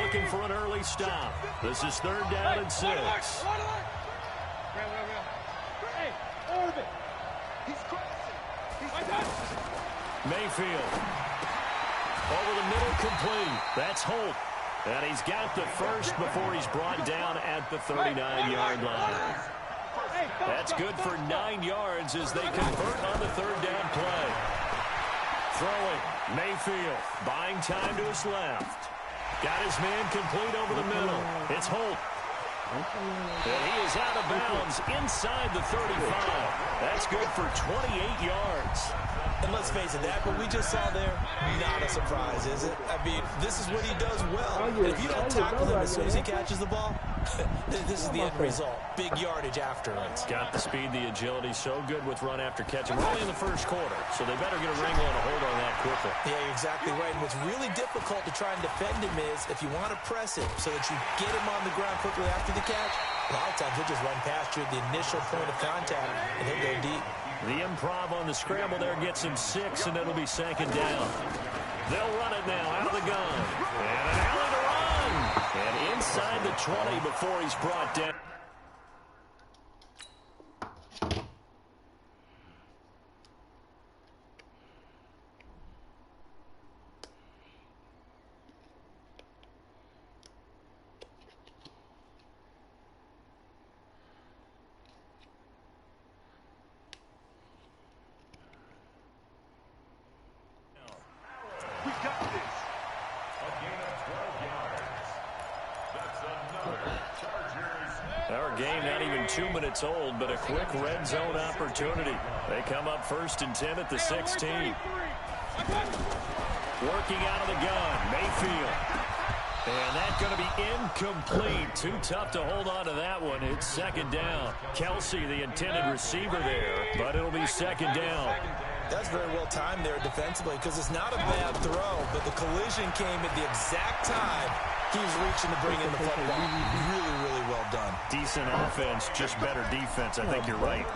looking for an early stop. This is 3rd down and 6. Mayfield. Over the middle, complete. That's Holt. And he's got the first before he's brought down at the 39-yard line. That's good for 9 yards as they convert on the 3rd down play. Throwing. Mayfield. Buying time to his left. Got his man complete over the middle. It's Holt. And he is out of bounds inside the 35. That's good for 28 yards. And let's face it, that what we just saw there, not a surprise, is it? I mean, this is what he does well. And if you don't tackle him as soon as he catches the ball, this is the end result. Big yardage after it. Got the speed, the agility, so good with run after catch. And we're only in the first quarter, so they better get a wrangle and a hold on that quickly. Yeah, you're exactly right. And what's really difficult to try and defend him is if you want to press him so that you get him on the ground quickly after the catch, a lot of times he'll just run past you at the initial point of contact, and he'll go deep. The improv on the scramble there gets him 6, and it'll be 2nd down. They'll run it now out of the gun. And an alley to run. And inside the 20 before he's brought down. Our game not even 2 minutes old, but a quick red zone opportunity. They come up 1st and 10 at the 16. Working out of the gun, Mayfield. And that's going to be incomplete. Too tough to hold on to that one. It's 2nd down. Kelsey, the intended receiver there, but it'll be 2nd down. That's very well timed there defensively because it's not a bad throw, but the collision came at the exact time he was reaching to bring in the football. Really, really well done. Decent offense, just better defense. I think you're right.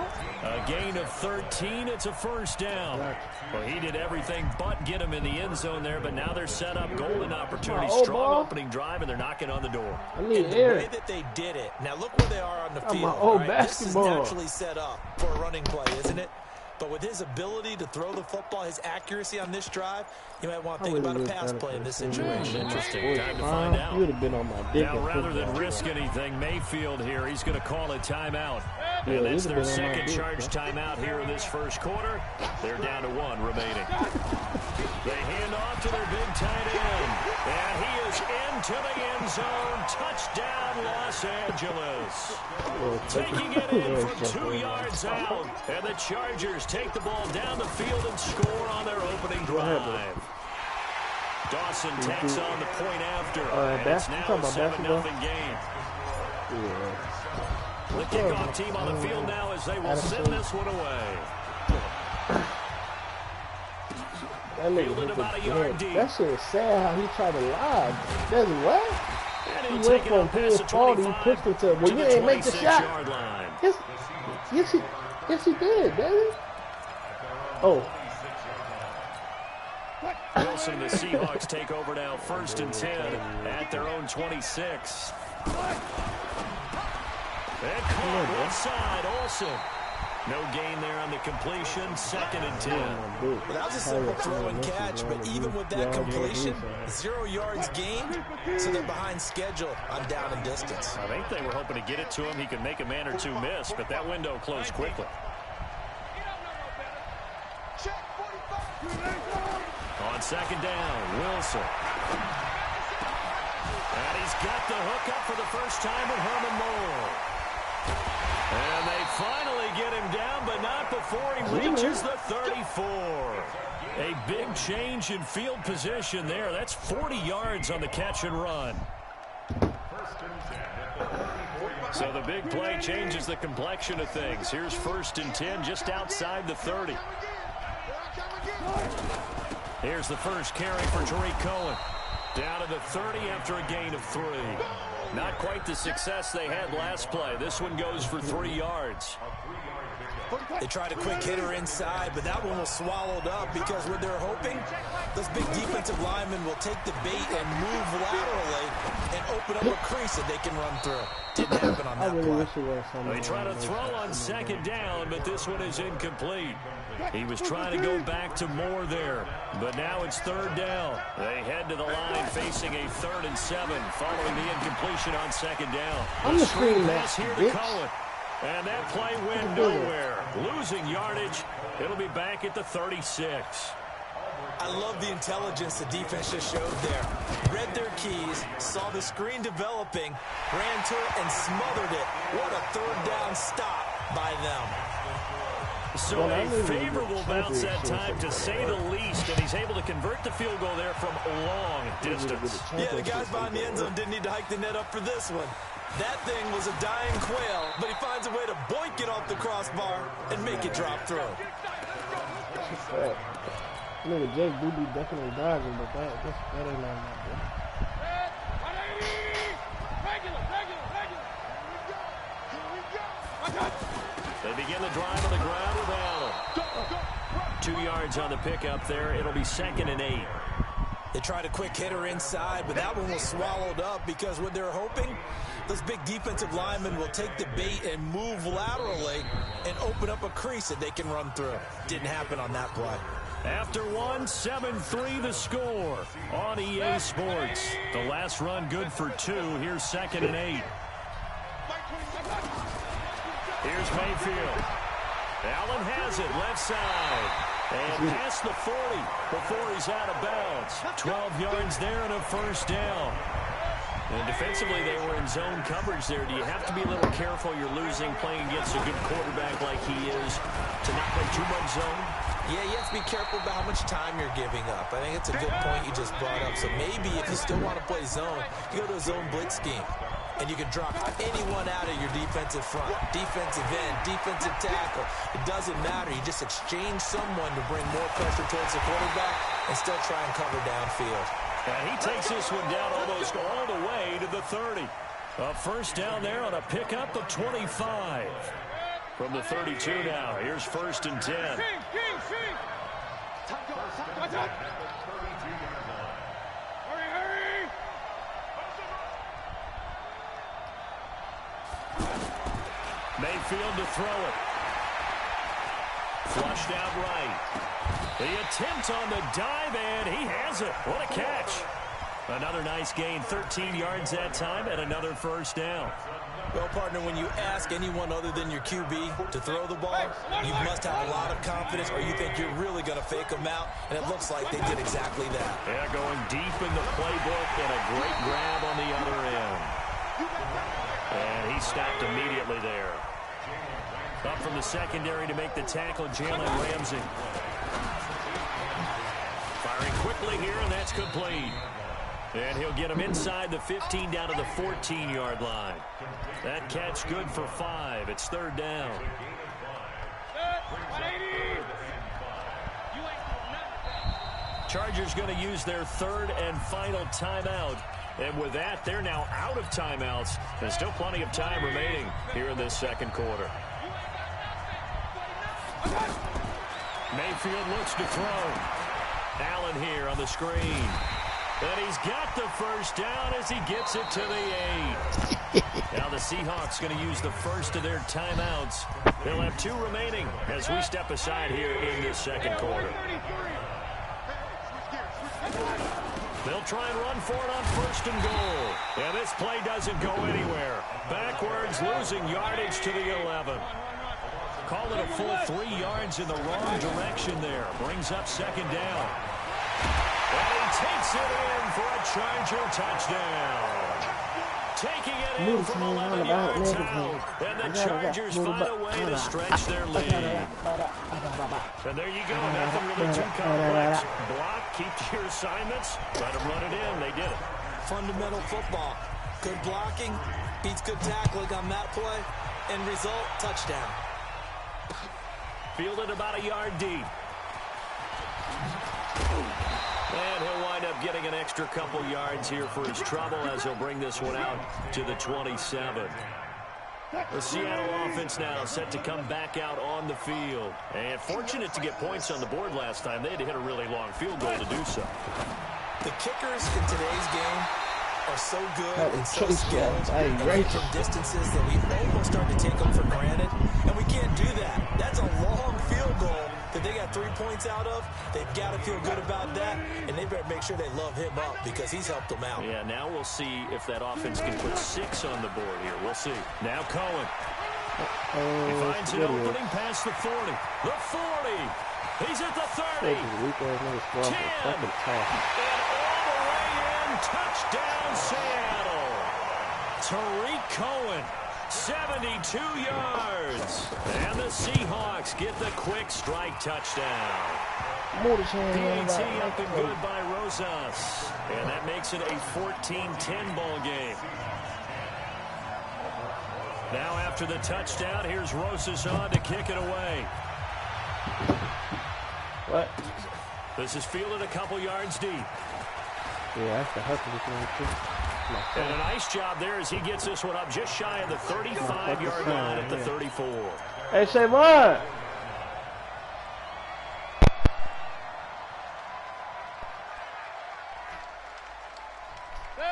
A gain of 13. It's a 1st down. Well, he did everything but get him in the end zone there, but now they're set up. Golden opportunity. Strong opening drive, and they're knocking on the door. And the way that they did it. Now, look where they are on the field. Right? This is naturally set up for a running play, isn't it? But with his ability to throw the football, his accuracy on this drive, you might want to think about a pass play in this situation. Interesting. Time to find out. You would have been on my dick. Now, rather than risk anything, Mayfield here, he's going to call a timeout. And that's their 2nd charge timeout here in this 1st quarter. They're down to 1 remaining. They hand off to their big tight end. And he is into the end zone. Touchdown, Los Angeles. Taking it in from 2 yards out. And the Chargers take the ball down the field and score on their opening drive. Dawson takes on the point after. And it's now a 7-0 game. The kickoff team on the field now as they will send this one away. Fielded about a yard deep. That shit is sad how he tried to lie. That's what? He went from PS4, he pushed it to, well, you ain't make the shot. Yes, he did, baby. Oh. Wilson and the Seahawks take over now, 1st and 10 at their own 26. And caught inside, Olsen. No gain there on the completion, 2nd and 10. Well, that was a simple throw and catch, but even with that completion, 0 yards gained, so they're behind schedule on down and distance. I think they were hoping to get it to him. He could make a man or two miss, but that window closed quickly. On 2nd down, Wilson. And he's got the hook up for the first time with Herman Moore. And they finally get him down, but not before he reaches the 34. A big change in field position there. That's 40 yards on the catch and run. So the big play changes the complexion of things. Here's 1st and 10 just outside the 30. Here's the first carry for Tariq Cohen. Down to the 30 after a gain of 3. Not quite the success they had last play. This one goes for 3 yards. They tried a quick hitter inside, but that one was swallowed up because what they're hoping, those big defensive linemen will take the bait and move laterally open up a crease that they can run through. Didn't happen on that play. They try to throw on second down, but this one is incomplete. He was trying to go back to Moore there, but now it's third down. They head to the line facing a 3rd and 7 following the incompletion on second down. I'm the screen pass here to Cohen. And that play went nowhere. Losing yardage. It'll be back at the 36. I love the intelligence the defense just showed there. Read their keys, saw the screen developing, ran to it, and smothered it. What a third down stop by them. So a favorable bounce that time, to say the least, and he's able to convert the field goal there from a long distance. Yeah, the guys behind the end zone didn't need to hike the net up for this one. That thing was a dying quail, but he finds a way to boink it off the crossbar and make it drop through. Nigga, Jake do be definitely dodging, but that ain't nothing like that. They begin the drive on the ground with Allen. 2 yards on the pickup there. It'll be 2nd and 8. They tried a quick hitter inside, but that one was swallowed up because what they're hoping, those big defensive linemen will take the bait and move laterally and open up a crease that they can run through. Didn't happen on that play. After 1, 7-3 the score on EA Sports. The last run good for 2. Here's 2nd and 8. Here's Mayfield. Allen has it, left side. And past the 40 before he's out of bounds. 12 yards there and a first down. And defensively, they were in zone coverage there. Do you have to be a little careful? You're losing, playing against a good quarterback like he is, to not play too much zone? Yeah, you have to be careful about how much time you're giving up. I think it's a good point you just brought up. So maybe if you still want to play zone, you go to a zone blitz scheme. And you can drop anyone out of your defensive front, defensive end, defensive tackle. It doesn't matter. You just exchange someone to bring more pressure towards the quarterback and still try and cover downfield. And he takes this one down almost all the way to the 30. A first down there on a pickup of 25. From the 32 now, here's 1st and 10. Mayfield to throw it. Flushed out right. The attempt on the dive, and he has it. What a catch. Another nice gain, 13 yards that time, and another first down. Well, partner, when you ask anyone other than your QB to throw the ball, you must have a lot of confidence, or you think you're really going to fake them out, and it looks like they did exactly that. Yeah, going deep in the playbook, and a great grab on the other end. And he stopped immediately there. Up from the secondary to make the tackle, Jalen Ramsey. Firing quickly here, and that's complete. And he'll get him inside the 15 down to the 14-yard line. That catch good for 5. It's 3rd down. Chargers going to use their 3rd and final timeout. And with that, they're now out of timeouts. There's still plenty of time remaining here in this 2nd quarter. Mayfield looks to throw. Allen here on the screen. And he's got the first down as he gets it to the 8. Now the Seahawks going to use the first of their timeouts. They'll have 2 remaining as we step aside here in this 2nd quarter. They'll try and run for it on 1st and goal. And this play doesn't go anywhere. Backwards, losing yardage to the 11. Call it a full 3 yards in the wrong direction there. Brings up 2nd down. And he takes it in for a Charger touchdown. Taking it in from 11 yards out. And the Chargers find a way to stretch their lead. And there you go. Nothing really too complex. Block, keep your assignments. Let them run it in. They did it. Fundamental football. Good blocking beats good tackling on that play. End result, touchdown. Fielded about a yard deep. And he'll wind up getting an extra couple yards here for his trouble as he'll bring this one out to the 27. The Seattle offense now set to come back out on the field. And fortunate to get points on the board last time. They had to hit a really long field goal to do so. The kickers in today's game are so good and so skilled and from distances that we almost start to take them for granted, and we can't do that. That's a long field goal that they got 3 points out of. They've got to feel good about that, and they better make sure they love him up because he's helped them out. Yeah, now we'll see if that offense can put 6 on the board here. We'll see. Now Cohen. He finds an opening past the 40. The 40. He's at the 30. 10. And all the way in. Touchdown, Seattle. Tariq Cohen. 72 yards. And the Seahawks get the quick strike touchdown. PAT up and good by Rosas. And that makes it a 14-10 ball game. Now after the touchdown, here's Rosas on to kick it away. What? This is fielded a couple yards deep. Yeah, that's the hustle. And a nice job there as he gets this one up just shy of the 35-yard line at the 34. Hey, say what?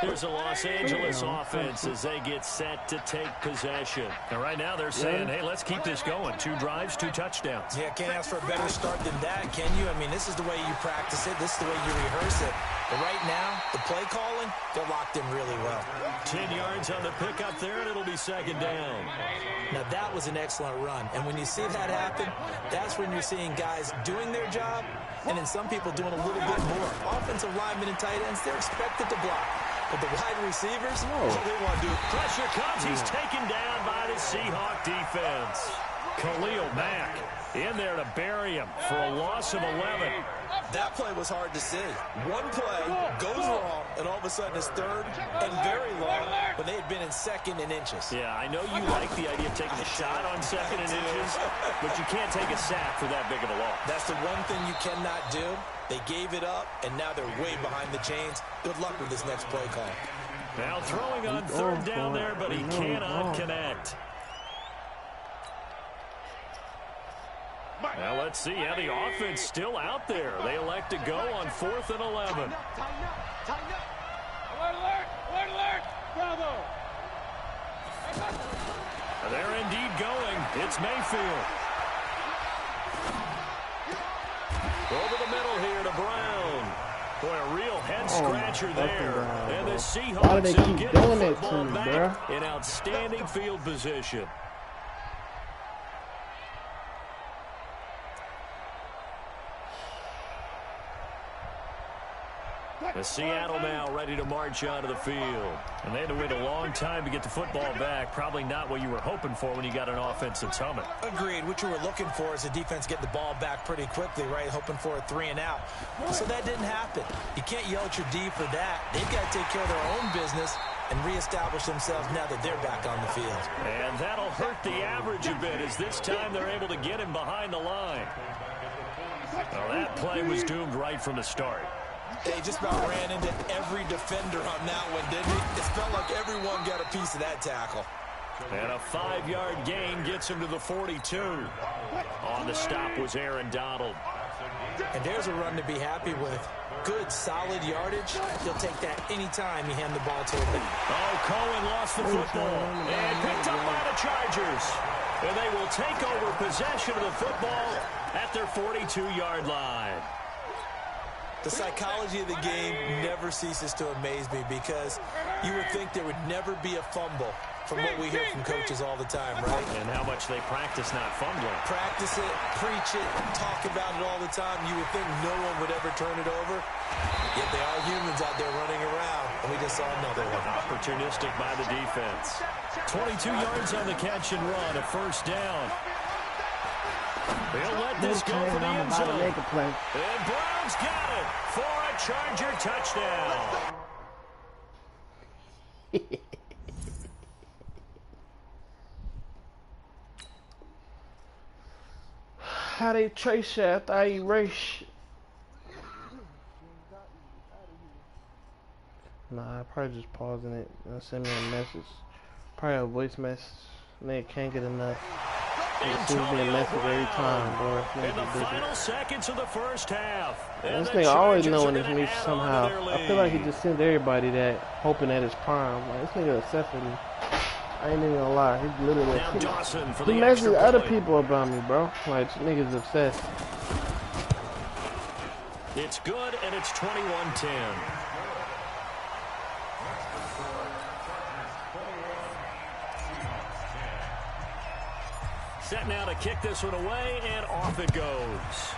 Here's a Los Angeles offense as they get set to take possession. And right now they're saying, hey, let's keep this going. 2 drives, 2 touchdowns. Yeah, can't ask for a better start than that, can you? I mean, this is the way you practice it. This is the way you rehearse it. But right now, the play calling, they're locked in really well. 10 yards on the pickup there, and it'll be second down. Now, that was an excellent run. And when you see that happen, that's when you're seeing guys doing their job, and then some people doing a little bit more. Offensive linemen and tight ends, they're expected to block. But the wide receivers, all they want to do. Pressure comes. He's taken down by the Seahawk defense. Khalil Mack in there to bury him for a loss of 11. That play was hard to see. One play goes wrong, and all of a sudden it's third and very long when they had been in second and inches. Yeah, I know you like the idea of taking a shot on second and inches, but you can't take a sack for that big of a loss. That's the one thing you cannot do. They gave it up, and now they're way behind the chains. Good luck with this next play call. Now throwing on third down there, but he cannot connect. Now let's see how the offense still out there. They elect to go on 4th and 11. Tighten up. Alert, alert. Bravo. They're indeed going. It's Mayfield. Over the middle here to Brown. Boy, a real head-scratcher there. And the Seahawks will get the football back in outstanding field position. The Seattle now ready to march onto the field. And they had to wait a long time to get the football back. Probably not what you were hoping for when you got an offense that's humming. Agreed. What you were looking for is the defense getting the ball back pretty quickly, right? Hoping for a 3 and out. So that didn't happen. You can't yell at your D for that. They've got to take care of their own business and reestablish themselves now that they're back on the field. And that'll hurt the average a bit as this time they're able to get him behind the line. Well, that play was doomed right from the start. They just about ran into every defender on that one, didn't he? It felt like everyone got a piece of that tackle. And a 5-yard gain gets him to the 42. On the stop was Aaron Donald. And there's a run to be happy with. Good, solid yardage. He'll take that anytime you hand the ball to him. Oh, Cohen lost the football. And picked up by the Chargers. And they will take over possession of the football at their 42-yard line. The psychology of the game never ceases to amaze me because you would think there would never be a fumble from what we hear from coaches all the time, right? And how much they practice not fumbling. Practice it, preach it, talk about it all the time. You would think no one would ever turn it over. Yet they are humans out there running around, and we just saw another one. Opportunistic by the defense. 22 yards on the catch and run, a first down. They'll let this go for the end zone. And Brown's got it for a Charger touchdown. How they trace that? I erase. Nah, I probably just pausing it and send me a message. Probably a voice message. They can't get enough. Antonio every time, bro. In the final seconds of the first half. This nigga always knowing this me somehow. I feel like he just sends everybody that, hoping that it's prime. Like, this nigga obsessed with me. I ain't even gonna lie. He's literally he messages other people about me, bro. Like, niggas obsessed. It's good, and it's 21-10. Set now to kick this one away, and off it goes.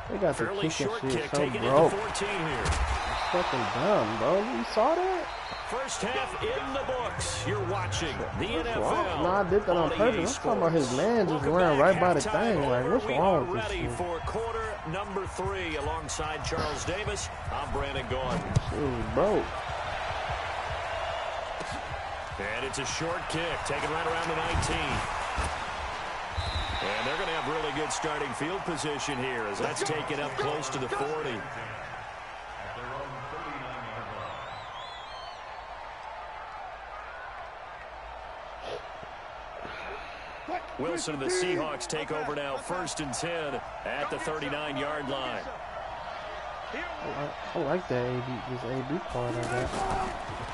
They got the fairly short shit kick, so taking broke. it to 14 here. Fucking dumb, bro. You saw that? First half in the books. You're watching the NFL. No, I did that on purpose. I'm talking about his man just ran right by the thing. Like, what's wrong with this shit? Ready for quarter number 3 alongside Charles Davis. I'm Brandon Gordon. Dude, broke. And it's a short kick, taken right around the 19. And they're going to have really good starting field position here as that's taken up close to the 40. Wilson and the Seahawks take over now, 1st and 10 at the 39-yard line. I like that this AB part of that.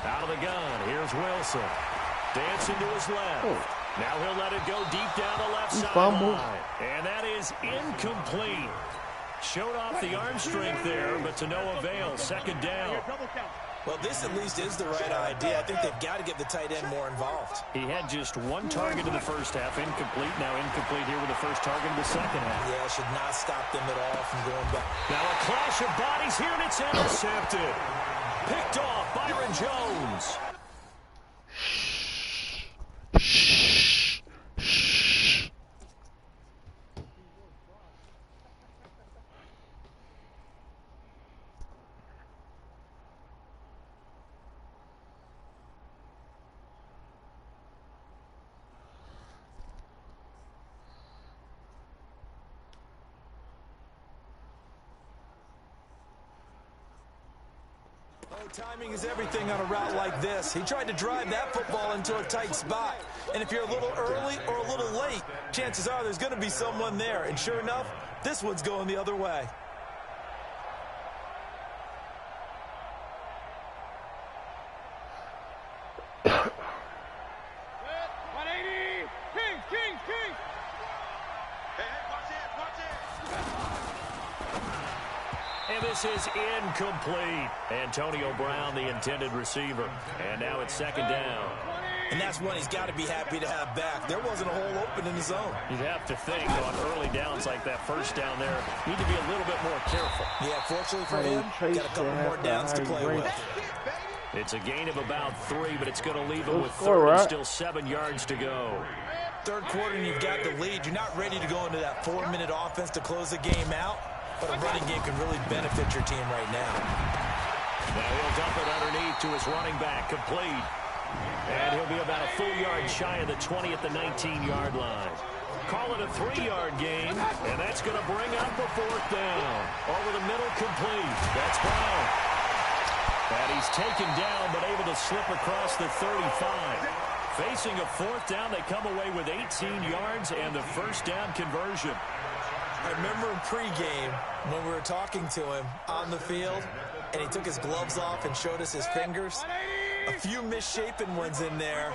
Out of the gun, here's Wilson. Dancing to his left. Oh. Now he'll let it go deep down the left sideline. And that is incomplete. Showed off the arm strength there, but to no avail. 2nd down. Well, this at least is the right idea. I think they've got to get the tight end more involved. He had just 1 target in the first half, incomplete. Now incomplete here with the first target in the second half. Yeah, should not stop them at all from going back. Now a clash of bodies here, and it's intercepted. Picked off Byron Jones. Timing is everything on a route like this. He tried to drive that football into a tight spot. And if you're a little early or a little late, chances are there's going to be someone there. And sure enough, this one's going the other way. This is incomplete. Antonio Brown, the intended receiver. And now it's 2nd down. And that's one he's got to be happy to have back. There wasn't a hole open in the zone. You'd have to think on early downs like that, first down there, you need to be a little bit more careful. Yeah, fortunately for him, got a couple more downs to play with. It's a gain of about 3, but it's going to leave him with 3rd and still 7 yards to go. 3rd quarter, and you've got the lead. You're not ready to go into that 4-minute offense to close the game out. But a running game can really benefit your team right now. Now he'll dump it underneath to his running back, complete. And he'll be about a full yard shy of the 20 at the 19-yard line. Call it a 3-yard gain, and that's going to bring up a 4th down. Over the middle, complete. That's Brown. And he's taken down, but able to slip across the 35. Facing a 4th down, they come away with 18 yards and the 1st down conversion. I remember in pregame when we were talking to him on the field, and he took his gloves off and showed us his fingers. A few misshapen ones in there,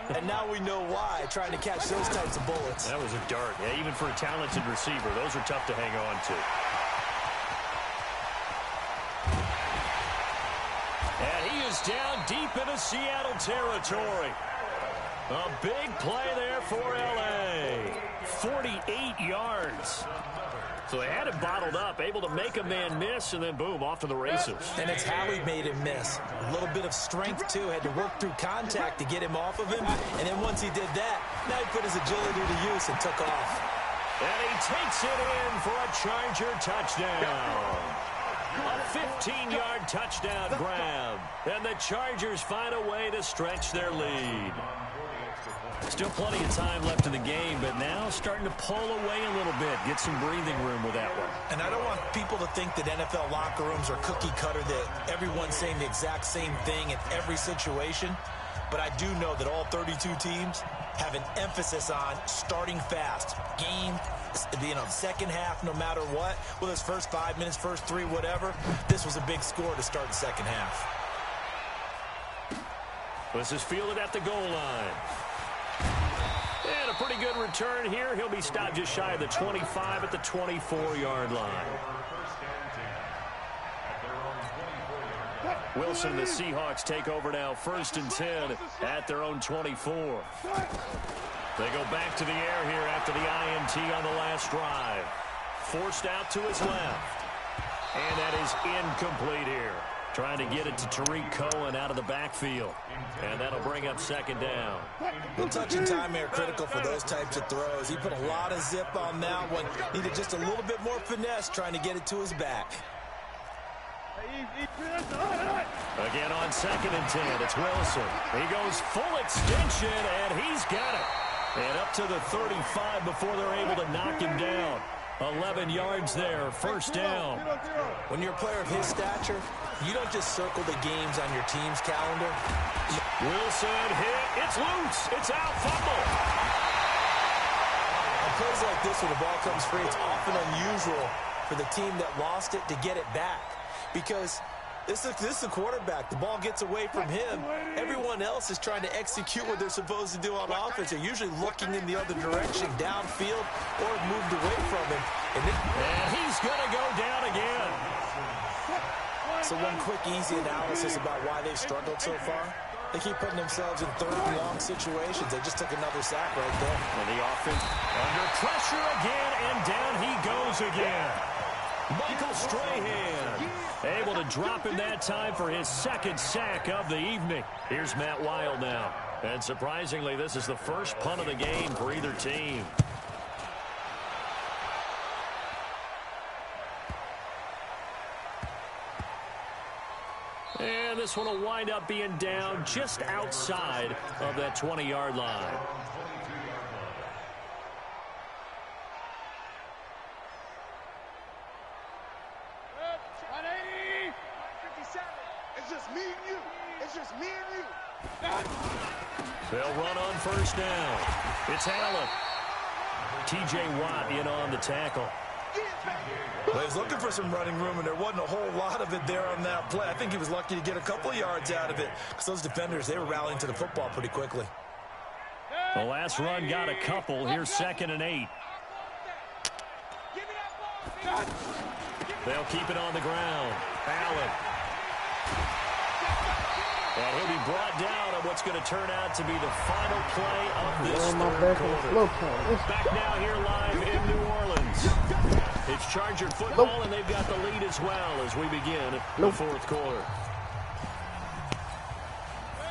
and now we know why, trying to catch those types of bullets. That was a dart. Yeah, even for a talented receiver, those are tough to hang on to. And he is down deep into Seattle territory. A big play there for L.A. 48 yards. So they had it bottled up, able to make a man miss, and then boom, off to the races. And it's how he made him miss. A little bit of strength, too. Had to work through contact to get him off of him. And then once he did that, now he put his agility to use and took off. And he takes it in for a Charger touchdown. A 15-yard touchdown grab. And the Chargers find a way to stretch their lead. Still plenty of time left in the game, but now starting to pull away a little bit, get some breathing room with that one. And I don't want people to think that NFL locker rooms are cookie cutter, that everyone's saying the exact same thing in every situation. but I do know that all 32 teams have an emphasis on starting fast. Game, second half, no matter what. Whether it's first 5 minutes, first 3, whatever. This was a big score to start the second half. This is fielded at the goal line. And a pretty good return here. He'll be stopped just shy of the 25 at the 24-yard line. Wilson and the Seahawks take over now, 1st and 10 at their own 24. They go back to the air here after the INT on the last drive. Forced out to his left. And that is incomplete here. Trying to get it to Tariq Cohen out of the backfield. And that'll bring up 2nd down. The touch and time are critical for those types of throws. He put a lot of zip on that one. Needed just a little bit more finesse trying to get it to his back. Again on 2nd and 10, it's Wilson. He goes full extension, and he's got it. And up to the 35 before they're able to knock him down. 11 yards there, 1st down. When you're a player of his stature, you don't just circle the games on your team's calendar. Wilson hit. It's loose. It's out. Fumble. On plays like this, when the ball comes free, it's often unusual for the team that lost it to get it back. Because this is the quarterback. The ball gets away from him. Everyone else is trying to execute what they're supposed to do on offense. They're usually looking in the other direction, downfield, or moved away from him. And he's going to go down again. So one quick, easy analysis about why they've struggled so far. They keep putting themselves in 3rd and long situations. They just took another sack right there. And the offense under pressure again, and down he goes again. Michael Strahan able to drop him that time for his 2nd sack of the evening. Here's Matt Wild now. And surprisingly, this is the first punt of the game for either team. And this one will wind up being down just outside of that 20-yard line. They'll run on 1st down. It's Allen. T.J. Watt in on the tackle. Well, he's looking for some running room, and there wasn't a whole lot of it there on that play. I think he was lucky to get a couple of yards out of it, because those defenders, they were rallying to the football pretty quickly. The last run got a couple. Here's 2nd and 8. They'll keep it on the ground. Allen. And he'll be brought down on what's going to turn out to be the final play of this 3rd quarter. Back now here live in New Orleans. It's Charger football, and they've got the lead as well as we begin the 4th quarter.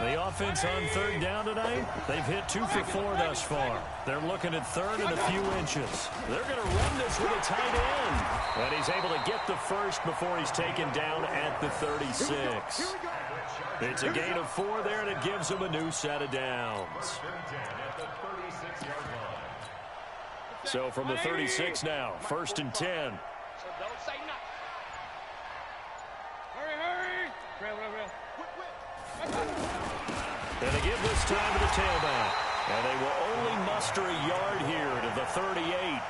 The offense on 3rd down tonight, they've hit 2 for 4 thus far. They're looking at 3rd and a few inches. They're going to run this with a tight end. And he's able to get the first before he's taken down at the 36. It's a gain of 4 there, and it gives him a new set of downs. So from the 36 now, 1st and 10. Don't say nothing. Hurry. And they give this time to the tailback. And they will only muster a yard here to the 38.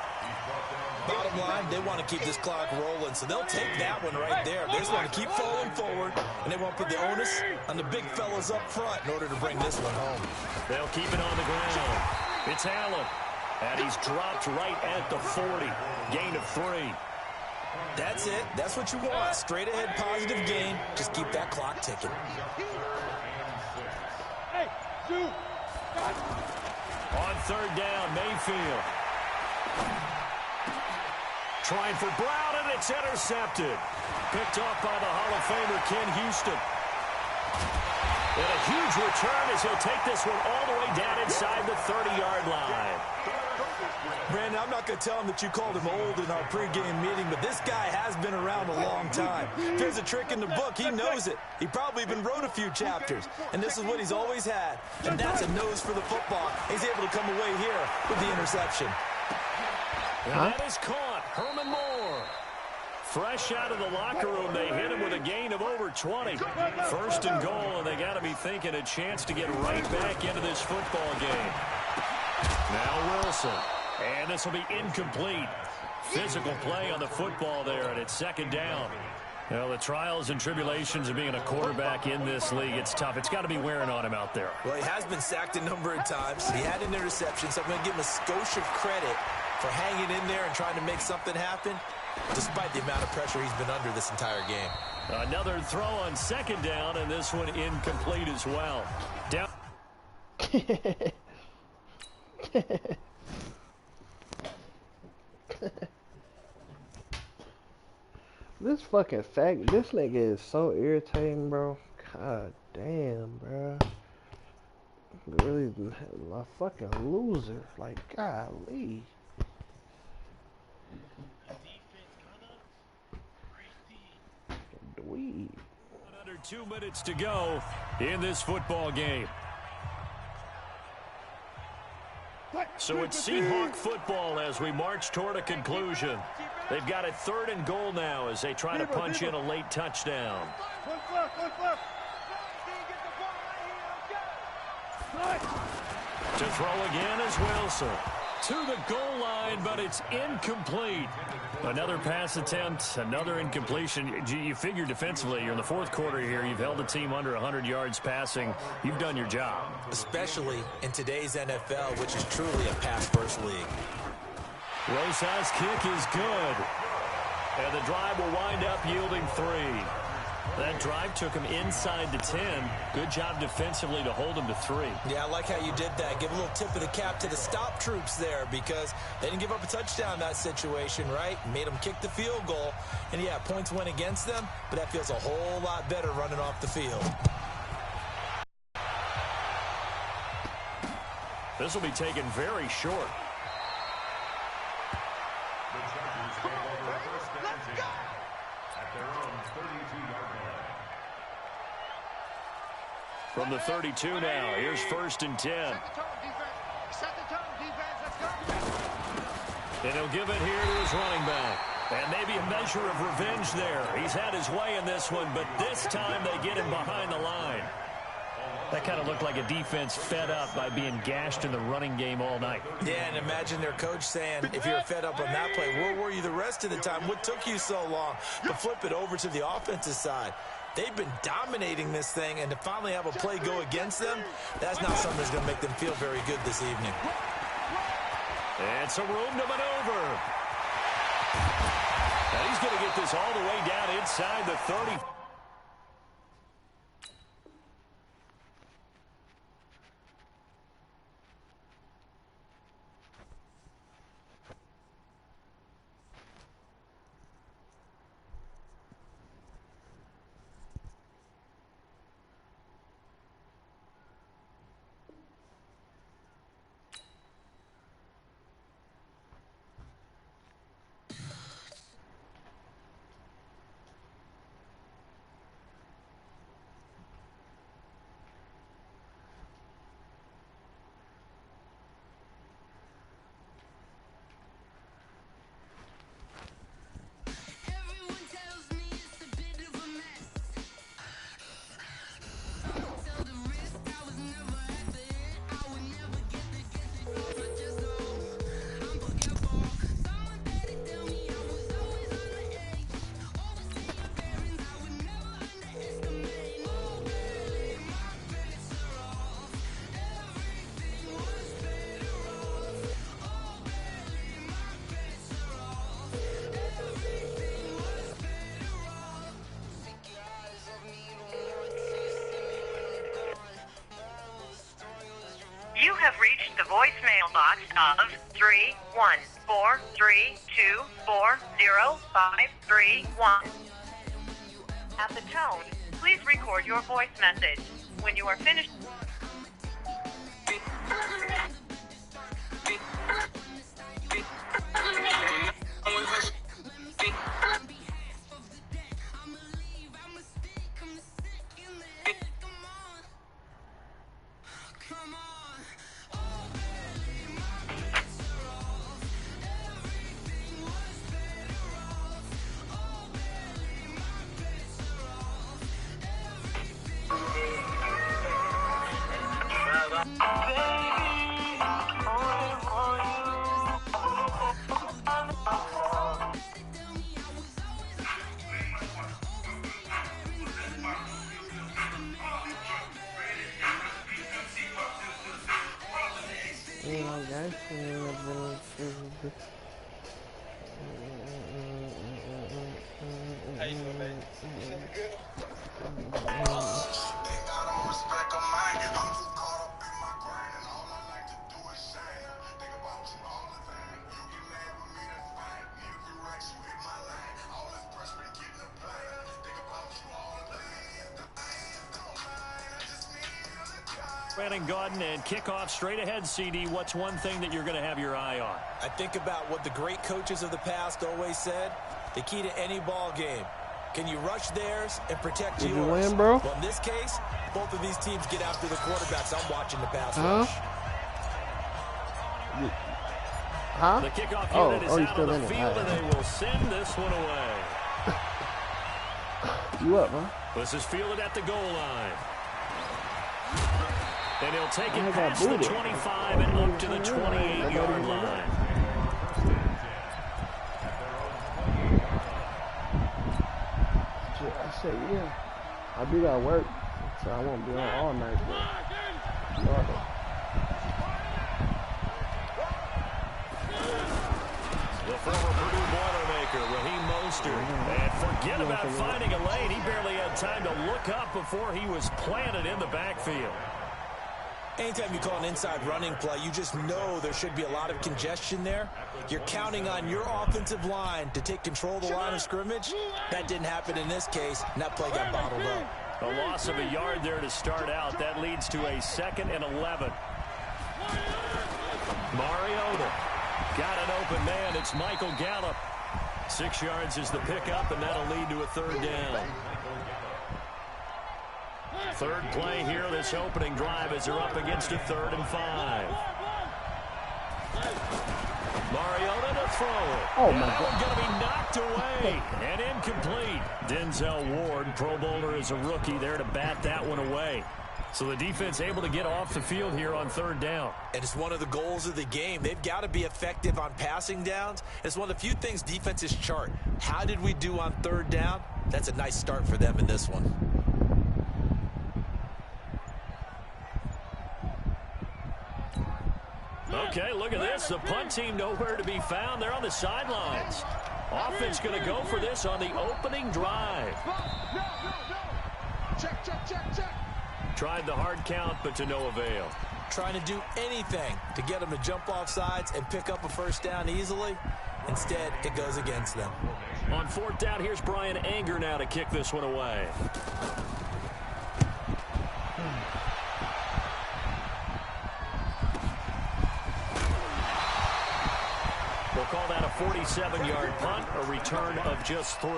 Bottom line, they want to keep this clock rolling, so they'll take that one right there. They just want to keep falling forward, and they won't put the onus on the big fellas up front in order to bring this one home. They'll keep it on the ground. It's Allen. And he's dropped right at the 40. Gain of 3. That's it. That's what you want. Straight ahead, positive gain. Just keep that clock ticking. On 3rd down, Mayfield. Trying for Brown, and it's intercepted. Picked off by the Hall of Famer Ken Houston. And a huge return as he'll take this one all the way down inside the 30-yard line. Brandon, I'm not going to tell him that you called him old in our pregame meeting, but this guy has been around a long time. If there's a trick in the book, he knows it. He probably even wrote a few chapters, and this is what he's always had, and that's a nose for the football. He's able to come away here with the interception. And that is caught. Herman Moore. Fresh out of the locker room, they hit him with a gain of over 20. First and goal, and they got to be thinking a chance to get right back into this football game. Now Wilson, and this will be incomplete. Physical play on the football there, and it's second down. Well, the trials and tribulations of being a quarterback in this league, it's tough. It's got to be wearing on him out there. Well, he has been sacked a number of times. He had an interception, so I'm going to give him a skosh of credit for hanging in there and trying to make something happen, despite the amount of pressure he's been under this entire game. Another throw on second down, and this one incomplete as well. Down. This fucking fact, this nigga is so irritating, bro. God damn, bro. Really, a fucking loser. Like, golly. Dweeb. Under 2 minutes to go in this football game. So it's Seahawk football as we march toward a conclusion. They've got it 3rd and goal now as they try to punch in a late touchdown. To throw again is Wilson. To the goal line, but it's incomplete. Another pass attempt, another incompletion. You figure defensively, you're in the 4th quarter here. You've held the team under 100 yards passing. You've done your job. Especially in today's NFL, which is truly a pass-first league. Rosas' kick is good. And the drive will wind up yielding 3. That drive took him inside the 10. Good job defensively to hold him to 3. Yeah, I like how you did that. Give a little tip of the cap to the stop troops there because they didn't give up a touchdown in that situation, right? Made them kick the field goal. And, yeah, points went against them, but that feels a whole lot better running off the field. This will be taken very short. From the 32 now, here's 1st and 10. And he'll give it here to his running back. And maybe a measure of revenge there. He's had his way in this one, but this time they get him behind the line. That kind of looked like a defense fed up by being gashed in the running game all night. Yeah, and imagine their coach saying, if you're fed up on that play, where were you the rest of the time? What took you so long to flip it over to the offensive side? They've been dominating this thing, and to finally have a play go against them, that's not something that's going to make them feel very good this evening. And some room to maneuver. And he's going to get this all the way down inside the 30. You have reached the voicemail box of 31432405331. At the tone, please record your voice message. When you are finished... How you doing, man? Good? Brandon Gaudin, and kickoff straight ahead, CD. What's one thing that you're going to have your eye on? I think about what the great coaches of the past always said. The key to any ball game. Can you rush theirs and protect yours? Did you win, bro? Well, in this case, both of these teams get after the quarterbacks. I'm watching the pass rush. Huh? The kickoff unit is out on the field, and they will send this one away. You up, huh? This is fielded at the goal line. And he'll take it past the 25 and up to the 28-yard line. I said, yeah. I do got work, so I won't be on all night. The former Purdue Boilermaker, Raheem Mostert. And forget about finding a lane. He barely had time to look up before he was planted in the backfield. Anytime you call an inside running play, you just know there should be a lot of congestion there. You're counting on your offensive line to take control of the line of scrimmage. That didn't happen in this case, and that play got bottled up. A loss of a yard there to start out. That leads to a 2nd and 11. Mariota got an open man. It's Michael Gallup. 6 yards is the pickup, and that'll lead to a 3rd down. Third play here, this opening drive, as they're up against a 3rd and 5. Mariota to throw it. Oh, my God. Going to be knocked away and incomplete. Denzel Ward, Pro Bowler as a rookie, there to bat that one away. So the defense able to get off the field here on 3rd down. And it's one of the goals of the game. They've got to be effective on passing downs. It's one of the few things defenses chart. How did we do on 3rd down? That's a nice start for them in this one. Okay, look at this. The punt team nowhere to be found. They're on the sidelines. Offense going to go for this on the opening drive. Check. Tried the hard count, but to no avail. Trying to do anything to get them to jump off sides and pick up a 1st down easily. Instead, it goes against them. On 4th down, here's Brian Anger now to kick this one away. We'll call that a 47-yard punt, a return of just 3.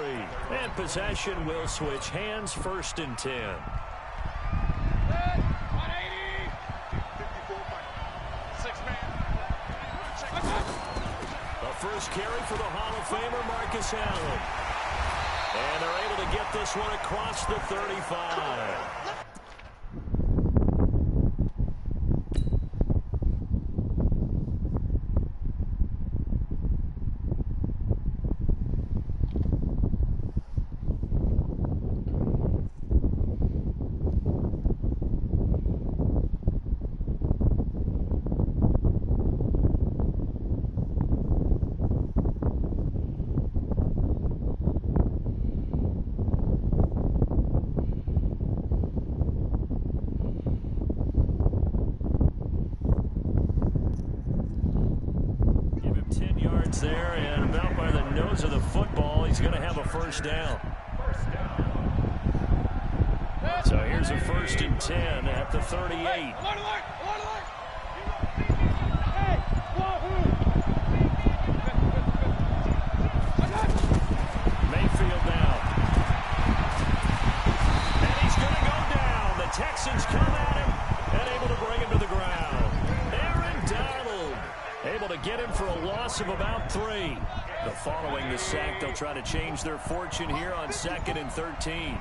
And possession will switch hands, 1st and 10. A first carry for the Hall of Famer, Marcus Allen. And they're able to get this one across the 35. There, and about by the nose of the football, he's going to have a 1st down. So here's a 1st and 10 at the 38. Mayfield now. And he's going to go down. The Texans come at him and able to bring him to the ground. Aaron Donald able to get him for a loss of about 3. But following the sack, they'll try to change their fortune here on 2nd and 13.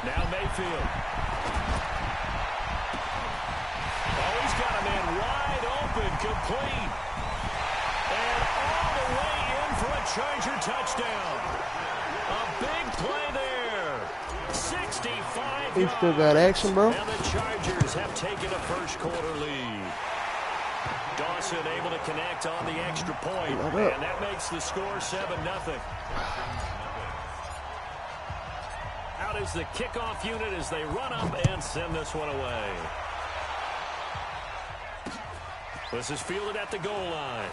Now Mayfield. open, complete. And all the way in for a Charger touchdown. A big play there. 65 He still got action, bro. And the Chargers have taken a first quarter lead. Dawson able to connect on the extra point, and that makes the score 7-0. Out is the kickoff unit as they run up and send this one away. This is fielded at the goal line.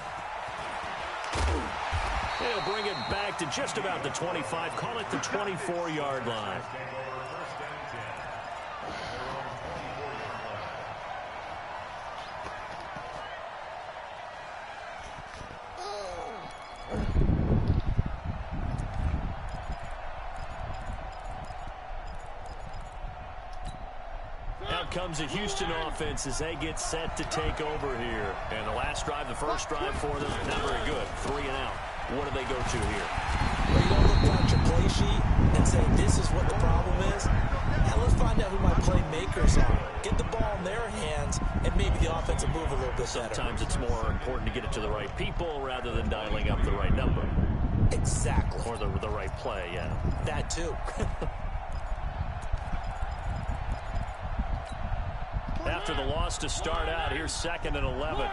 They'll bring it back to just about the 25, call it the 24-yard line. Out comes the Houston offense as they get set to take over here. And the last drive, the first drive for them, not very good. 3 and out. What do they go to here? Well, you don't look at your play sheet and say, this is what the problem is. Now let's find out who my playmakers are. Get the ball in their hands, and maybe the offense will move a little bit better. Sometimes it's more important to get it to the right people rather than dialing up the right number. Exactly. Or the right play, yeah. That too. After the loss to start out, here's 2nd and 11.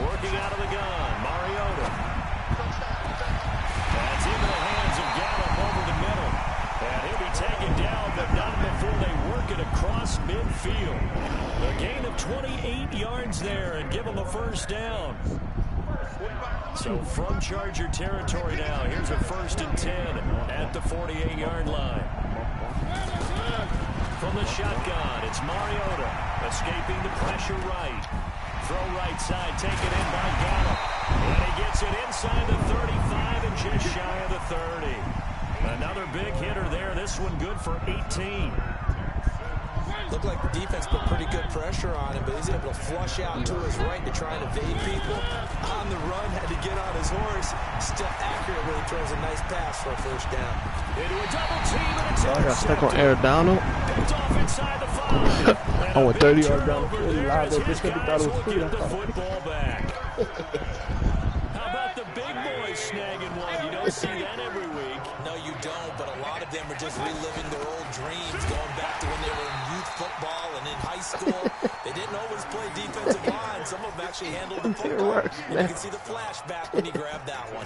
Working out of the gun, Mariota. That's into the hands of Gallup over the middle. And he'll be taken down, but not before they work it across midfield. A gain of 28 yards there and give them a first down. So from Charger territory now, here's a 1st and 10 at the 48-yard line. From the shotgun, it's Mariota escaping the pressure right. Throw right side, taken in by Gallup. And he gets it inside the 35 and just shy of the 30. Another big hitter there. This one good for 18. Looked like the defense put pretty good pressure on him, but he's able to flush out to his right to try and evade people. On the run, had to get on his horse. Still accurately throws a nice pass for a first down. Into a double team, and it's I got stuck on Arizona. picked off inside the 5. I went 30 yards down the Turnover field. there Live as there. his Just because he guys thought it was will free. get the football back. How about the big boys snagging one? You don't see that every week. No, you don't, but a lot of them are just reliving their old dreams, going back to when they were in youth football and in high school. They didn't always play defensive line. Some of them actually handled the football. And you can see the flashback when he grabbed that one.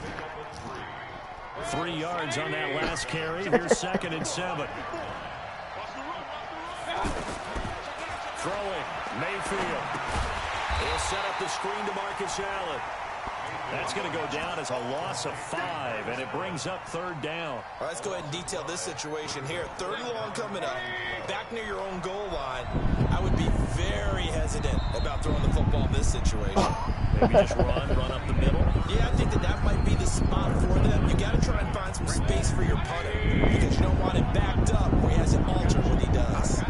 3 yards on that last carry. Here's 2nd and 7. Throwing, Mayfield. He'll set up the screen to Marcus Allen. That's going to go down as a loss of 5, and it brings up 3rd down. All right, let's go ahead and detail this situation here. 3rd and long coming up, back near your own goal line. I would be very hesitant about throwing the football in this situation. Maybe just run up the middle. Yeah, I think that might be the spot for them. You got to try and find some space for your punter because you don't want him backed up where he has it altered when he does.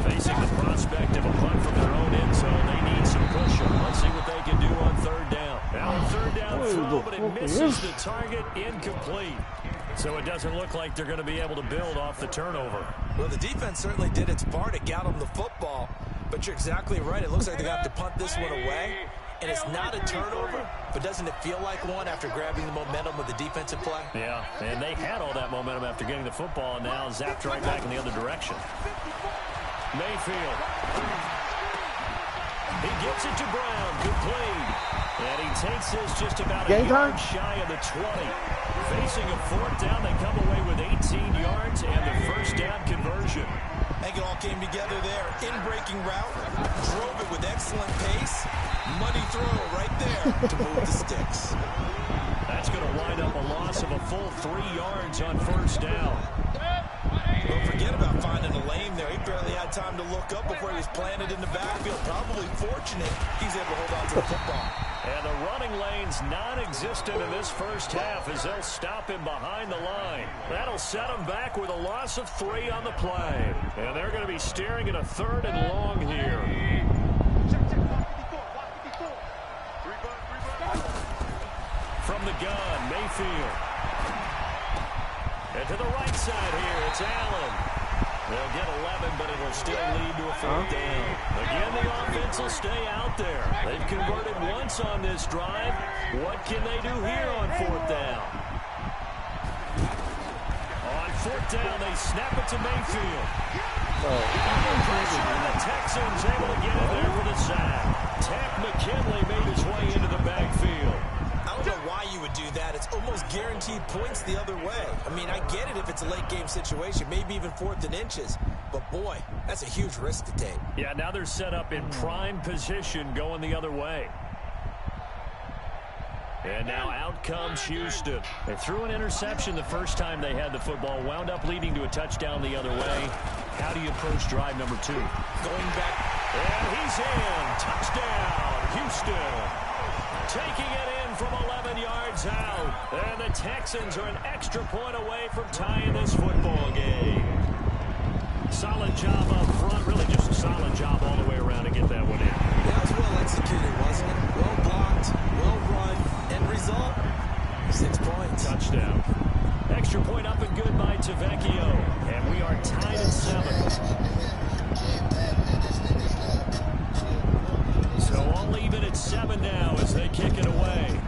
Facing the prospect of a punt from their own end zone, they need some push-up. Let's see what they can do on 3rd down. Now a 3rd down throw, but it misses the target, incomplete. So it doesn't look like they're going to be able to build off the turnover. Well, the defense certainly did its part. It got them the football. But you're exactly right. It looks like they got to punt this one away. And it's not a turnover, but doesn't it feel like one after grabbing the momentum of the defensive play? Yeah, and they had all that momentum after getting the football, and now zapped right back in the other direction. Mayfield. He gets it to Brown. Good play. And he takes this just about a yard shy of the 20. Facing a 4th down, they come away with 18 yards and the first down conversion. I think it all came together there. In-breaking route, drove it with excellent pace. Money throw right there to move the sticks. That's going to wind up a loss of a full 3 yards on 1st down. Don't forget about finding a lane there. He barely had time to look up before he was planted in the backfield. Probably fortunate he's able to hold on to the football. And the running lane's non-existent in this first half as they'll stop him behind the line. That'll set him back with a loss of 3 on the play. And they're going to be staring at a 3rd and long here. From the gun, Mayfield. And to the right side here, it's Allen. They'll get 11, but it'll still lead to a 4th down. Again, the offense will stay out there. They've converted once on this drive. What can they do here on 4th down? On 4th down, they snap it to Mayfield. Pressure, and the Texans able to get in there for the sack. Tech McKinley made his way into the backfield. I don't know why you would do that. It's almost guaranteed points the other way. I mean, I get it if it's a late game situation, maybe even 4th and inches. But, boy, that's a huge risk to take. Yeah, now they're set up in prime position going the other way. And now out comes Houston. They threw an interception the first time they had the football, wound up leading to a touchdown the other way. How do you approach drive number 2? Going back. And he's in. Touchdown, Houston. Taking it in from 11 yards out. And the Texans are an extra point away from tying this football game. Solid job up front. Really just a solid job all the way around to get that one in. That was well executed, wasn't it? Well blocked, well run. End result, 6 points. Touchdown. Extra point up and good by Tavecchio. And we are tied at 7. So all even at 7 now as they kick it away.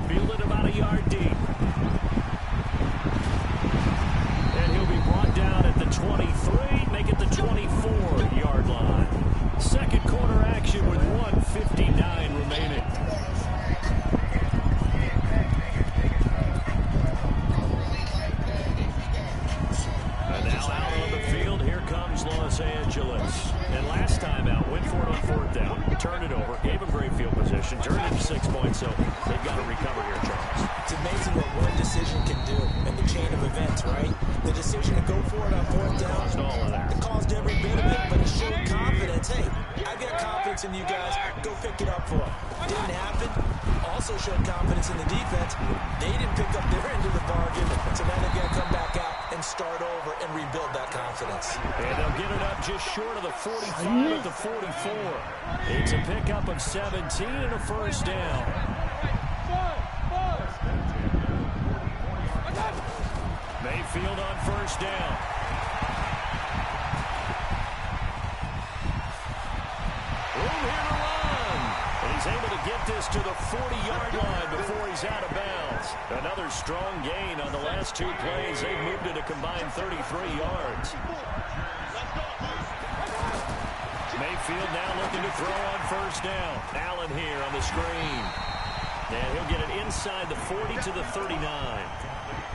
Fielded about a yard deep. And he'll be brought down at the 23, make it the 24-yard line. Second quarter action with 1:59 remaining. And now out on the field, here comes Los Angeles. And last time out, went for it on 4th down, turned it over, gave him great field position, turned it to 6 points, so they've got to recover here, Charles. It's amazing what one decision can do in the chain of events, right? The decision to go for it on 4th down, caused all of that. It caused every bit of it, but it showed confidence. Hey, I've got confidence in you guys. Go pick it up for them. Didn't happen. Also showed confidence in the defense. They didn't pick up their end of the bargain, so now they've got to come back out and start over and rebuild that confidence. And they'll get it up just short of the 45 at the 44. It's a pickup of 17 and a 1st down. Mayfield on 1st down. Room here to run. And he's able to get this to the 40-yard line before he's out of bounds. Another strong gain on the last 2 plays. They've moved it a combined 33 yards. Mayfield now looking to throw on 1st down. Allen here on the screen. And he'll get it inside the 40 to the 39.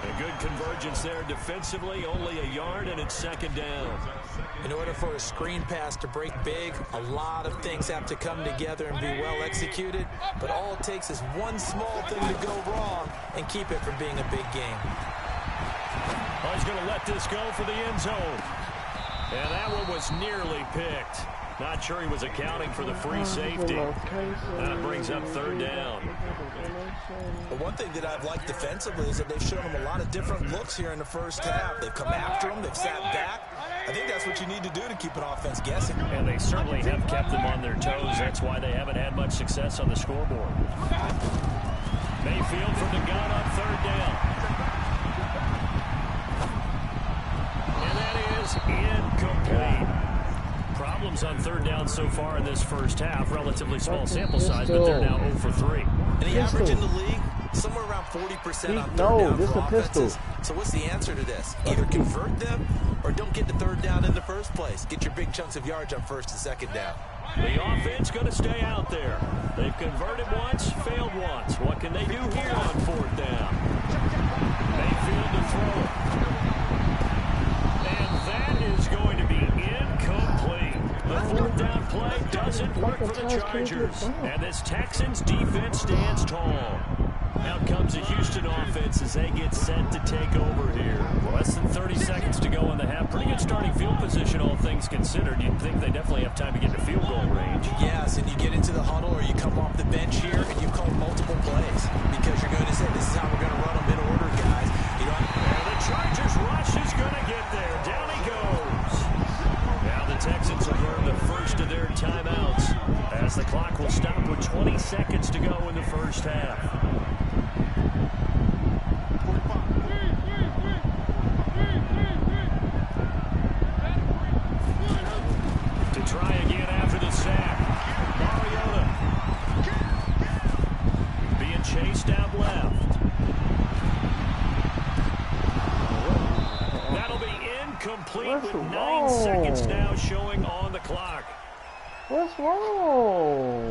A good convergence there defensively, only a yard, and it's 2nd down. In order for a screen pass to break big, a lot of things have to come together and be well executed, but all it takes is one small thing to go wrong and keep it from being a big game. Oh, he's going to let this go for the end zone. And that one was nearly picked. Not sure he was accounting for the free safety. That brings up 3rd down. But one thing that I've liked defensively is that they've shown him a lot of different looks here in the first half. They've come after him. They've sat back. I think that's what you need to do to keep an offense guessing. And they certainly have kept them on their toes. That's why they haven't had much success on the scoreboard. Mayfield from the gun on 3rd down. And that is incomplete. Problems on 3rd down so far in this first half. Relatively small sample size, but they're now 0 for 3. And the average in the league, somewhere around 40% on 3rd down for offenses. So what's the answer to this? Either convert them or don't get the 3rd down in the first place. Get your big chunks of yards on 1st and 2nd down. The offense going to stay out there. They've converted once, failed once. What can they do here on 4th down? Mayfield to throw. And that is going to be incomplete. The 4th down play doesn't work for the Chargers. And this Texans defense stands tall. Out comes the Houston offense as they get set to take over here. Less than 30 seconds to go in the half. Pretty good starting field position, all things considered. You'd think they definitely have time to get to field goal range. Yes, and you get into the huddle or you come off the bench here and you call multiple plays because you're going to say, this is how we're going to run them in order, guys. You know, and the Chargers rush is going to get there. Down he goes. Now the Texans have earned the first of their timeouts as the clock will stop with 20 seconds to go in the first half. incomplete with 9 seconds now showing on the clock. What's wrong?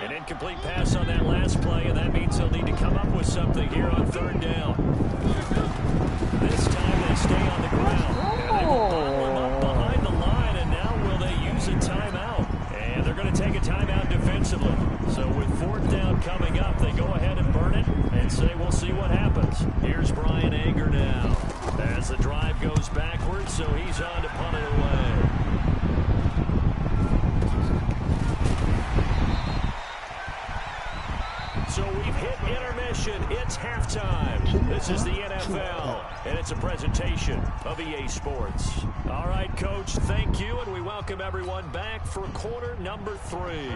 An incomplete pass on that last play, and that means they'll need to come up with something here on 3rd down. This time they stay on the ground. And they will bottle him up behind the line, and now will they use a timeout? And they're going to take a timeout defensively. So with 4th down coming up, they go ahead and burn it and say we'll see what happens. Here's Brian Anger now as the drive goes backwards, so he's on to punt it away. So we've hit intermission. It's halftime. This is the NFL, and it's a presentation of EA Sports. All right, Coach, thank you, and we welcome everyone back for quarter number 3.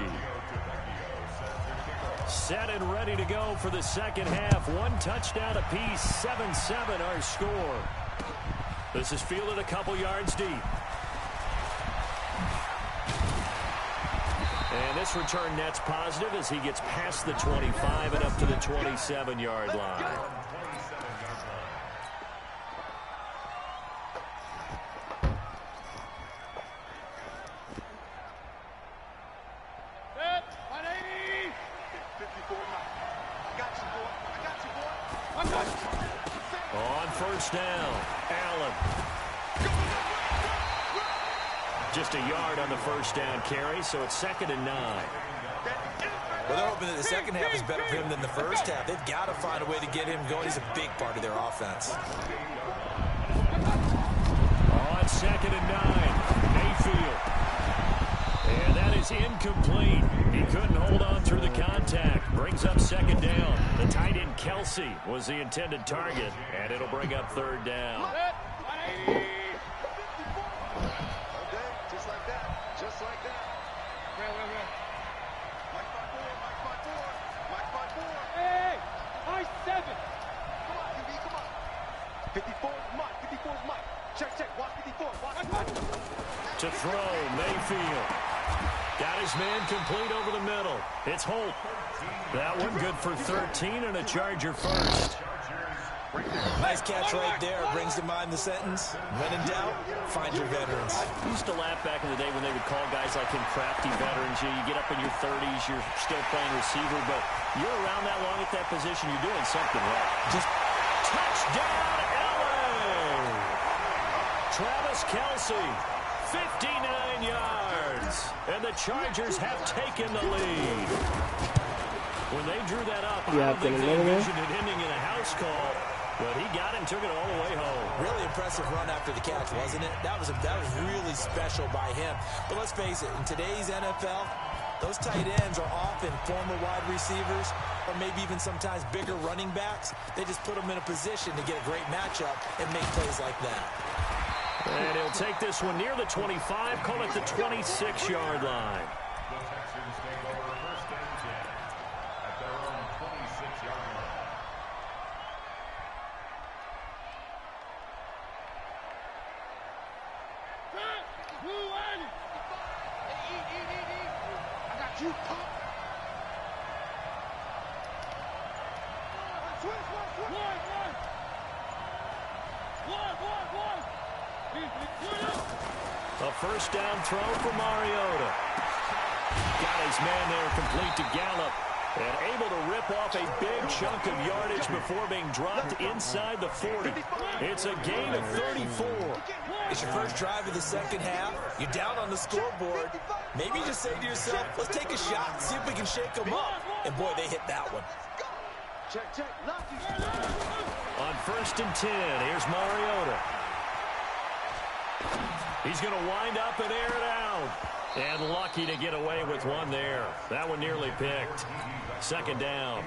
Set and ready to go for the second half. 1 touchdown apiece, 7-7 our score. This is fielded a couple yards deep. And this return net's positive as he gets past the 25 and up to the 27-yard line. On 1st down, Allen. Just a yard on the 1st down carry, so it's 2nd and 9. Well, they're hoping that the second half is better for him than the first half. They've got to find a way to get him going. He's a big part of their offense. On 2nd and 9, Mayfield. And that is incomplete. He couldn't hold on through the contact. Brings up 2nd down. The tight end Kelsey was the intended target, and it'll bring up 3rd down. To throw, Mayfield. Got his man complete over the middle. It's Holt. That one good for 13 and a Charger first. Nice catch right there. Brings to mind the sentence, when in doubt, find your veterans. I used to laugh back in the day when they would call guys like him crafty veterans. You get up in your 30s, you're still playing receiver, but you're around that long at that position, you're doing something right. Just touchdown, LA! Travis Kelsey, 59 yards, and the Chargers have taken the lead. When they drew that up, I don't think they envisioned it ending in a house call, but he got it and took it all the way home. Really impressive run after the catch, wasn't it? That was really special by him. But let's face it, in today's NFL, those tight ends are often former wide receivers or maybe even sometimes bigger running backs. They just put them in a position to get a great matchup and make plays like that. And he'll take this one near the 25, call it the 26-yard line. A 1st down throw for Mariota. Got his man there complete to Gallup. And able to rip off a big chunk of yardage before being dropped inside the 40. It's a gain of 34. It's your first drive of the second half. You're down on the scoreboard. Maybe you just say to yourself, let's take a shot, see if we can shake them up. And boy, they hit that one. On 1st and 10, here's Mariota. He's going to wind up and air it out. And lucky to get away with one there. That one nearly picked. 2nd down.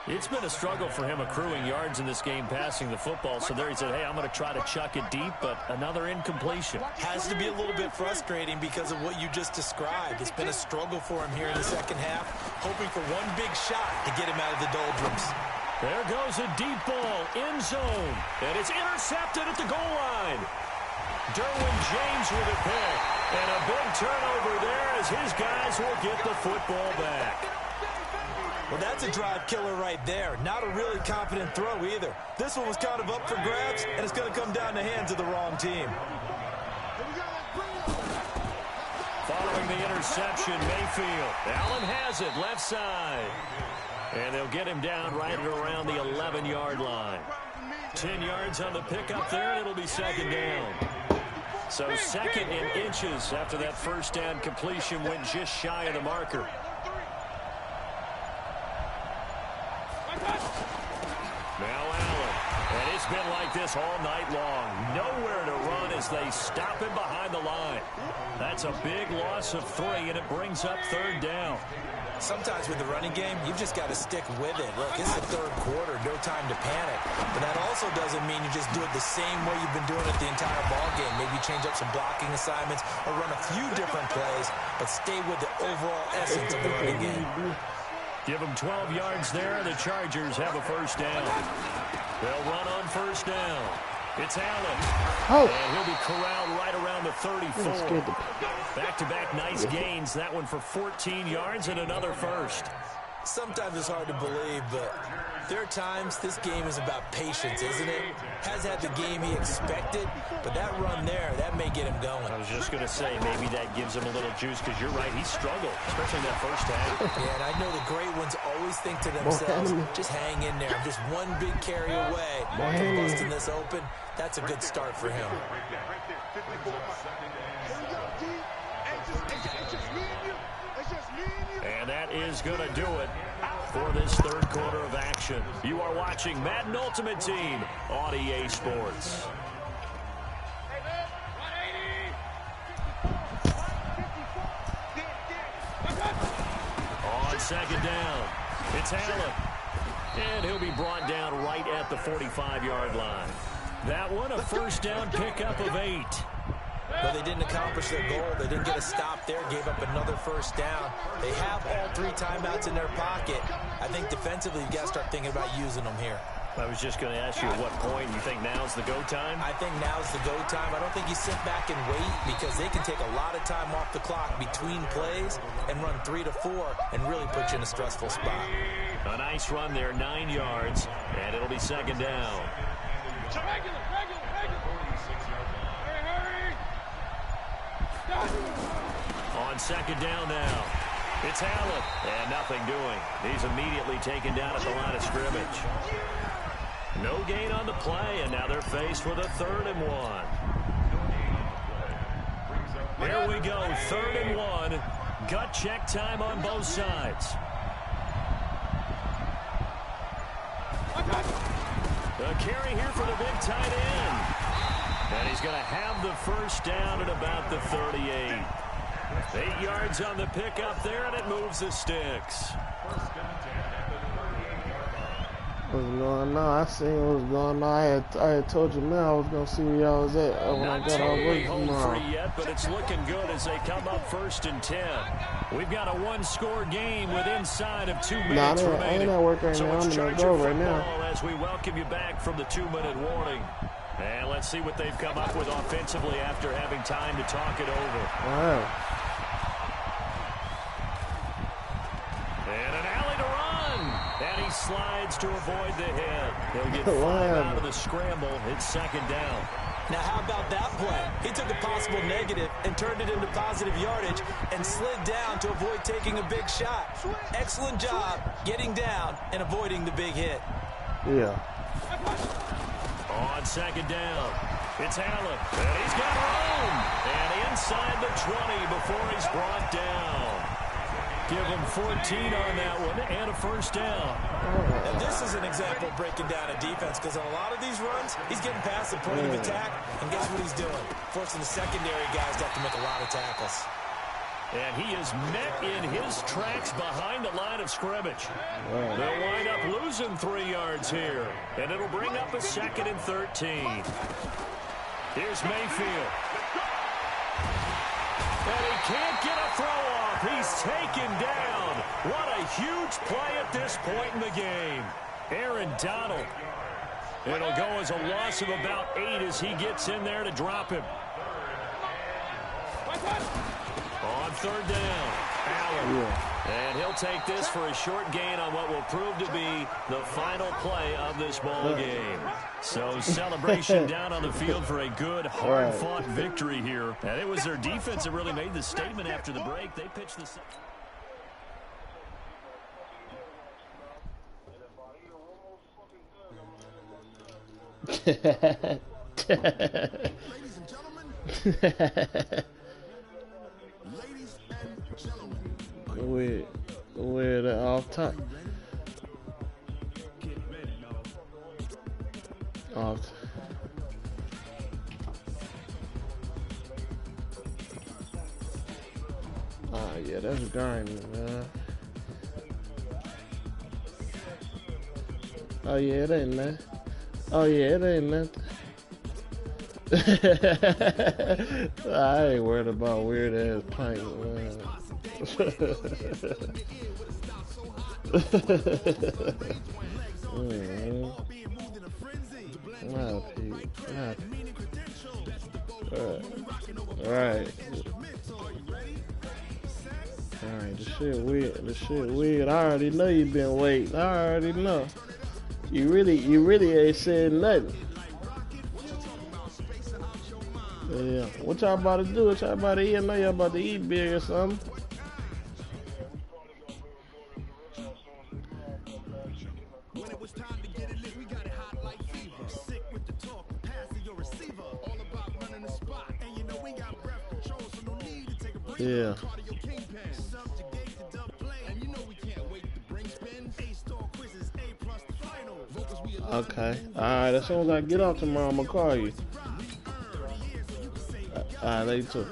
It's been a struggle for him accruing yards in this game passing the football. So there he said, hey, I'm going to try to chuck it deep, but another incompletion. Has to be a little bit frustrating because of what you just described. It's been a struggle for him here in the second half, hoping for one big shot to get him out of the doldrums. There goes a deep ball, end zone, and it's intercepted at the goal line. Derwin James with a pick, and a big turnover there as his guys will get the football back. Well, that's a drive killer right there. Not a really confident throw either. This one was kind of up for grabs, and it's going to come down the hands of the wrong team. Following the interception, Mayfield. Allen has it, left side. And they'll get him down right at around the 11-yard line. 10 yards on the pickup there, and it'll be second down. So second in inches after that first down completion went just shy of the marker. Now Allen. And it's been like this all night long. Nowhere to run as they stop him behind the line. That's a big loss of 3, and it brings up third down. Sometimes with the running game, you've just got to stick with it. Look, it's the third quarter, no time to panic. But that also doesn't mean you just do it the same way you've been doing it the entire ball game. Maybe change up some blocking assignments or run a few different plays, but stay with the overall essence of the running game. Give them 12 yards there, and the Chargers have a first down. They'll run on first down. It's Allen. Oh. And he'll be corralled right around the 34. Back-to-back nice gains. That one for 14 yards and another first. Sometimes it's hard to believe, but there are times this game is about patience, isn't it? Has had the game he expected, but that run there, that may get him going. I was just going to say, maybe that gives him a little juice, because you're right, he struggled, especially in that first half. Yeah, and I know the great ones always think to themselves, just hang in there. I'm just one big carry away from busting this open. That's a good start for him. And that is going to do it for this third quarter of action. You are watching Madden Ultimate Team on EA Sports. On second down, it's Allen. And he'll be brought down right at the 45-yard line. That one, a first down pickup of 8. But they didn't accomplish their goal. They didn't get a stop there, gave up another first down. They have all 3 timeouts in their pocket. I think defensively, you've got to start thinking about using them here. I was just going to ask you at what point you think now's the go time? I think now's the go time. I don't think you sit back and wait, because they can take a lot of time off the clock between plays and run 3 to 4 and really put you in a stressful spot. A nice run there, 9 yards, and it'll be second down. On second down now, it's Allen, and nothing doing. He's immediately taken down at the line of scrimmage. No gain on the play, and now they're faced with a 3rd and 1. Here we go, 3rd and 1. Gut check time on both sides. A carry here for the big tight end. And he's going to have the first down at about the 38. 8 yards on the pickup there, and it moves the sticks. What's going on? I seen what was going on. I had told you, man, I was going to see where y'all was at when I got all work tomorrow. Free yet, but it's looking good as they come up 1st and 10. We've got a 1-score game with inside of 2 minutes remaining. I ain't at work right now. I'm going to go right now. As we welcome you back from the 2-minute warning. And let's see what they've come up with offensively after having time to talk it over. All right. And an alley to run. And he slides to avoid the hit. He'll get 5 out of the scramble. It's second down. Now, how about that play? He took a possible negative and turned it into positive yardage and slid down to avoid taking a big shot. Excellent job getting down and avoiding the big hit. Yeah. On second down, it's Allen. And he's got room. And inside the 20 before he's brought down. Give him 14 on that one and a first down. And this is an example of breaking down a defense, because on a lot of these runs, he's getting past the point of attack, and guess what he's doing? Forcing the secondary guys to have to make a lot of tackles. And he is met in his tracks behind the line of scrimmage. They'll wind up losing 3 yards here, and it'll bring up a 2nd and 13. Here's Mayfield. And he can't get a throw off. He's taken down. What a huge play at this point in the game. Aaron Donald. It'll go as a loss of about 8 as he gets in there to drop him. On third down, Allen. Yeah. And he'll take this for a short gain on what will prove to be the final play of this ball game. So celebration down on the field for a good, hard-fought victory here. And it was their defense that really made the statement after the break. They pitched the... We're off top. Off. Ah, yeah, that's grimy, man. Oh yeah, it ain't nothing. Oh yeah, it ain't nothing. I ain't worried about weird ass planks, man. Alright. Alright, the shit weird. I already know you been waiting. I already know. You really ain't said nothing. Yeah. What y'all about to do? What y'all about to eat? I know y'all about to eat big or something. Yeah. Okay. Alright, as soon as I get off tomorrow, I'm gonna call you. Alright, later too.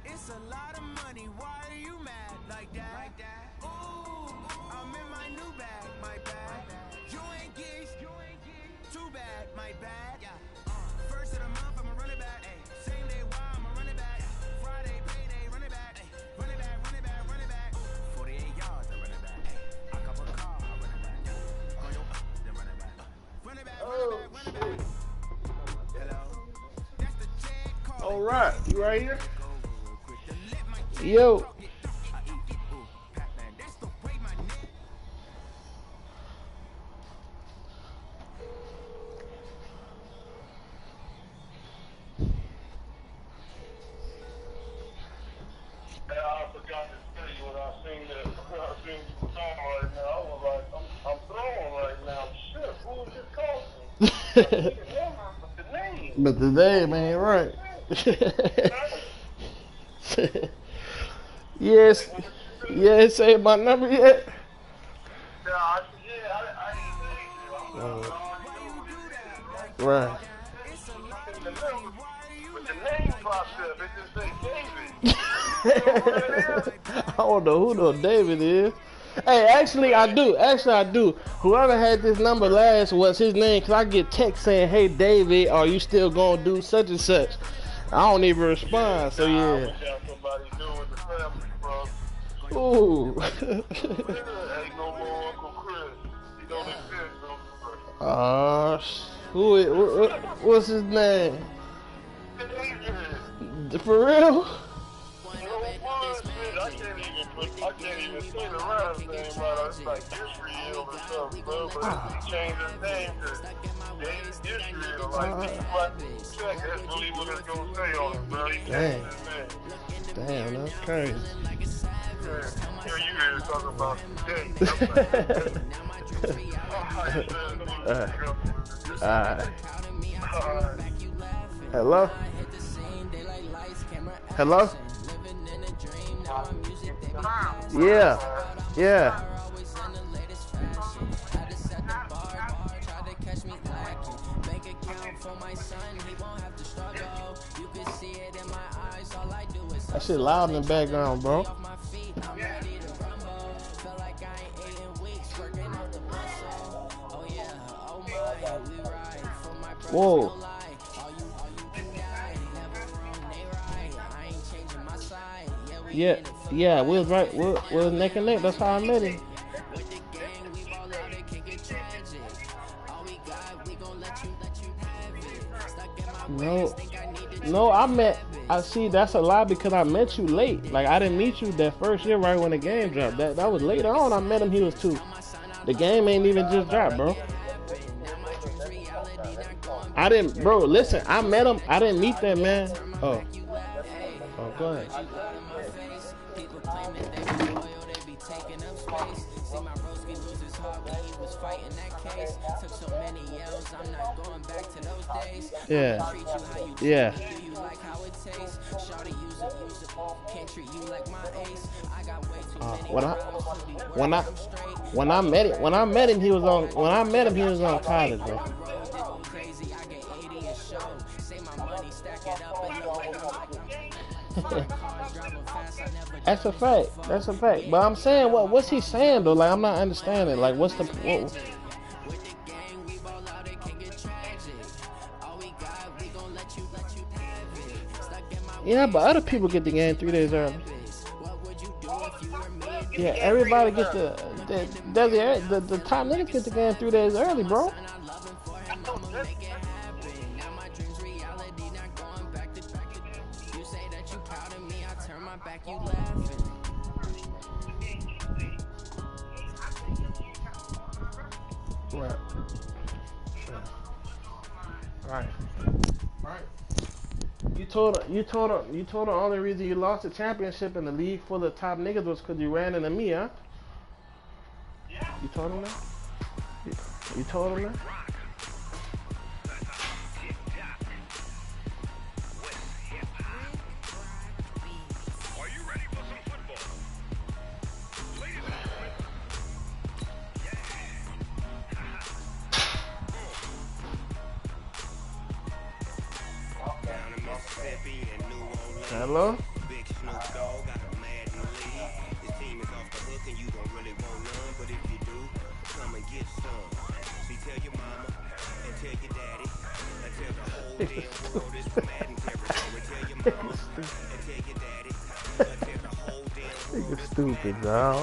It's a lot of money. Why are you mad like that? Ooh, I'm in my new bag, my bad. You ain't geeks, too bad, my bad. First of the month, I'ma run it back. Same day, why I'ma run it back. Friday, payday, run it back. Run it back, run it back, run it back. 48 yards, I run it back. I cover a car, I run it back. Go yo, then run it back. Run it back, run it back, run it back. Hello. That's the Chad call. All right, you right here? Yo. But the name ain't right. Yes. Yeah, say my number yet? Right. But the name popped up. It just say David. I don't know who no David is. Hey, actually I do. Whoever had this number last, what's his name? Cause I get text saying, "Hey David, are you still gonna do such and such?" I don't even respond. So yeah. Ooh. What's his name? For real? I can't even say the last name right. It's like Israel or something, bro. But he changed his name to Israel. Like, check, that's really what it's gonna say on him, bro. He changed his name. Damn, that's crazy. Yeah, you hear talking about today. Hello? Hello? Yeah. That shit loud in the background, bro. Whoa. Yeah, we was right. We was neck and neck. That's how I met him. No, I see. That's a lie because I met you late. Like I didn't meet you that first year right when the game dropped. That was later on. I met him. He was 2. The game ain't even just dropped, bro. I didn't, bro. Listen, I met him. I didn't meet that man. Oh, go ahead. Yeah. When I met him, he was on college, bro. That's a fact. But I'm saying, what's he saying though? Like I'm not understanding. Like what's the what? Yeah, but other people get the game 3 days early. Yeah, everybody gets the top niggas get the game 3 days early, bro. Right. You told her the only reason you lost the championship in the league full of top niggas was because you ran into me, huh? Yeah. You told him that? You told him that? Hello? Big Snoop Dogg got a mad in the league. This team is off the hook and you don't really want none. But if you do, come and get some. See, tell your mama and tell your daddy. And tell the whole damn world this Madden territory. Tell your mama and tell your daddy. And tell the whole damn world this stupid, dog.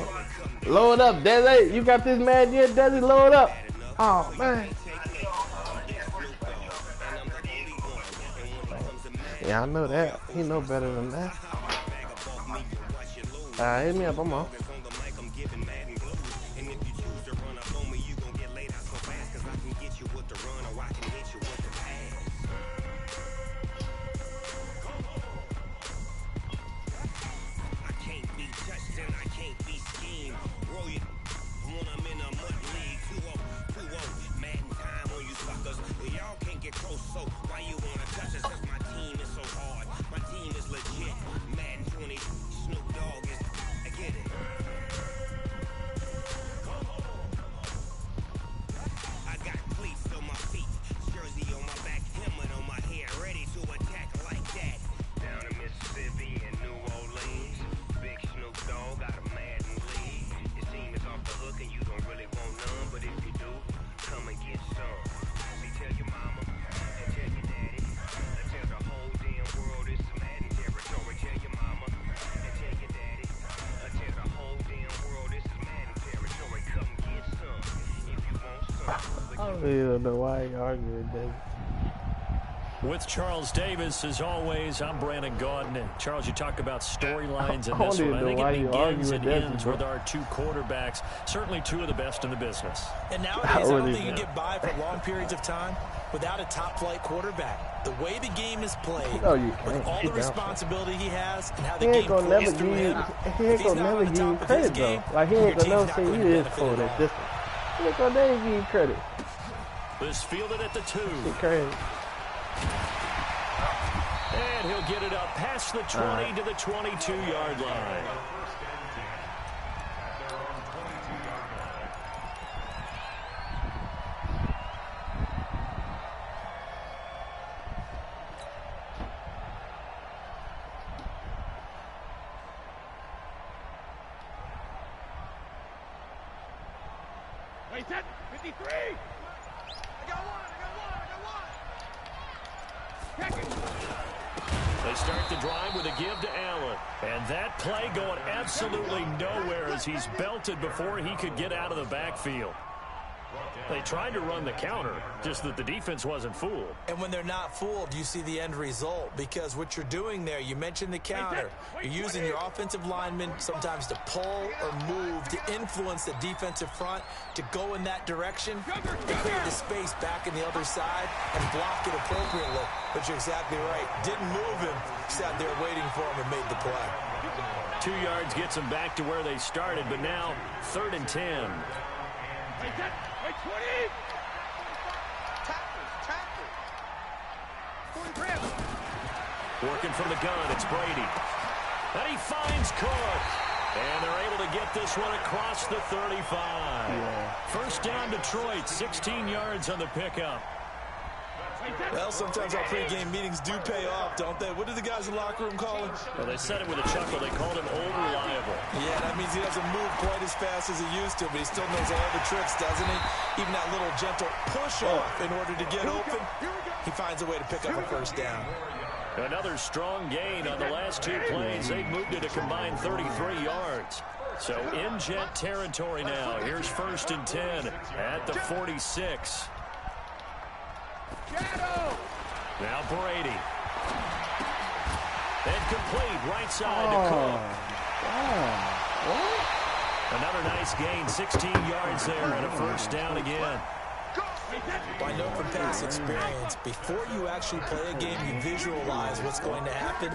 Load up, Desi. You got this mad yet, Desi? Load up. Oh, man. Yeah, I know that. He know better than that. Hit me up, I'm on. I really don't know why he argued with Davis. With Charles Davis, as always, I'm Brandon Gaudin. Charles, you talk about storylines in this one. I think it begins and ends with our two quarterbacks, certainly two of the best in the business. And nowadays, I don't think you can get by for long periods of time without a top-flight quarterback. The way the game is played, with all the responsibility he has, and how the game plays through him. He ain't gonna never give you credit, though. Like, he ain't gonna never say he is for that distance. He ain't gonna never give you credit. This fielded at the 2. Crazy. And he'll get it up past the 20 to the 22-yard line. Wait, set, 53. I got one. They start the drive with a give to Allen. And that play going absolutely nowhere as he's belted before he could get out of the backfield. They tried to run the counter, just that the defense wasn't fooled. And when they're not fooled, you see the end result. Because what you're doing there, you mentioned the counter. You're using your offensive linemen sometimes to pull or move to influence the defensive front to go in that direction, to create the space back in the other side and block it appropriately. But you're exactly right. Didn't move him. Sat there waiting for him and made the play. 2 yards gets them back to where they started, but now 3rd and 10. Wait, 20. Tackle. 40 grams. Working from the gun, it's Brady. And he finds Cook. And they're able to get this one across the 35. First down, Detroit, 16 yards on the pickup. Well, sometimes our pregame meetings do pay off, don't they? What do the guys in the locker room call him? Well, they said it with a chuckle. They called him old reliable. Yeah, that means he doesn't move quite as fast as he used to, but he still knows all the tricks, doesn't he? Even that little gentle push-off in order to get open, he finds a way to pick up a first down. Another strong gain on the last 2 plays. They've moved it a combined 33 yards. So in Jet territory now. Here's 1st and 10 at the 46. Now Brady. And complete right side to Cook. Another nice gain, 16 yards there and a first down again. I know from past experience, before you actually play a game, you visualize what's going to happen.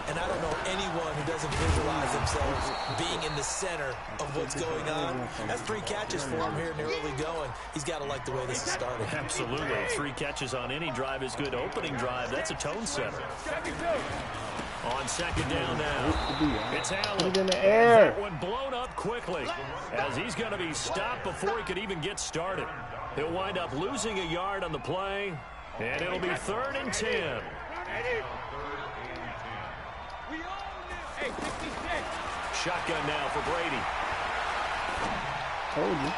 And I don't know anyone who doesn't visualize themselves being in the center of what's going on. That's 3 catches for him here in the early going. He's got to like the way this is starting. Absolutely. 3 catches on any drive is good. Opening drive, that's a tone setter. On 2nd down now, it's Allen. In the air. That one blown up quickly as he's going to be stopped before he could even get started. He'll wind up losing a yard on the play, and it'll be 3rd and 10. Shotgun now for Brady. Told you.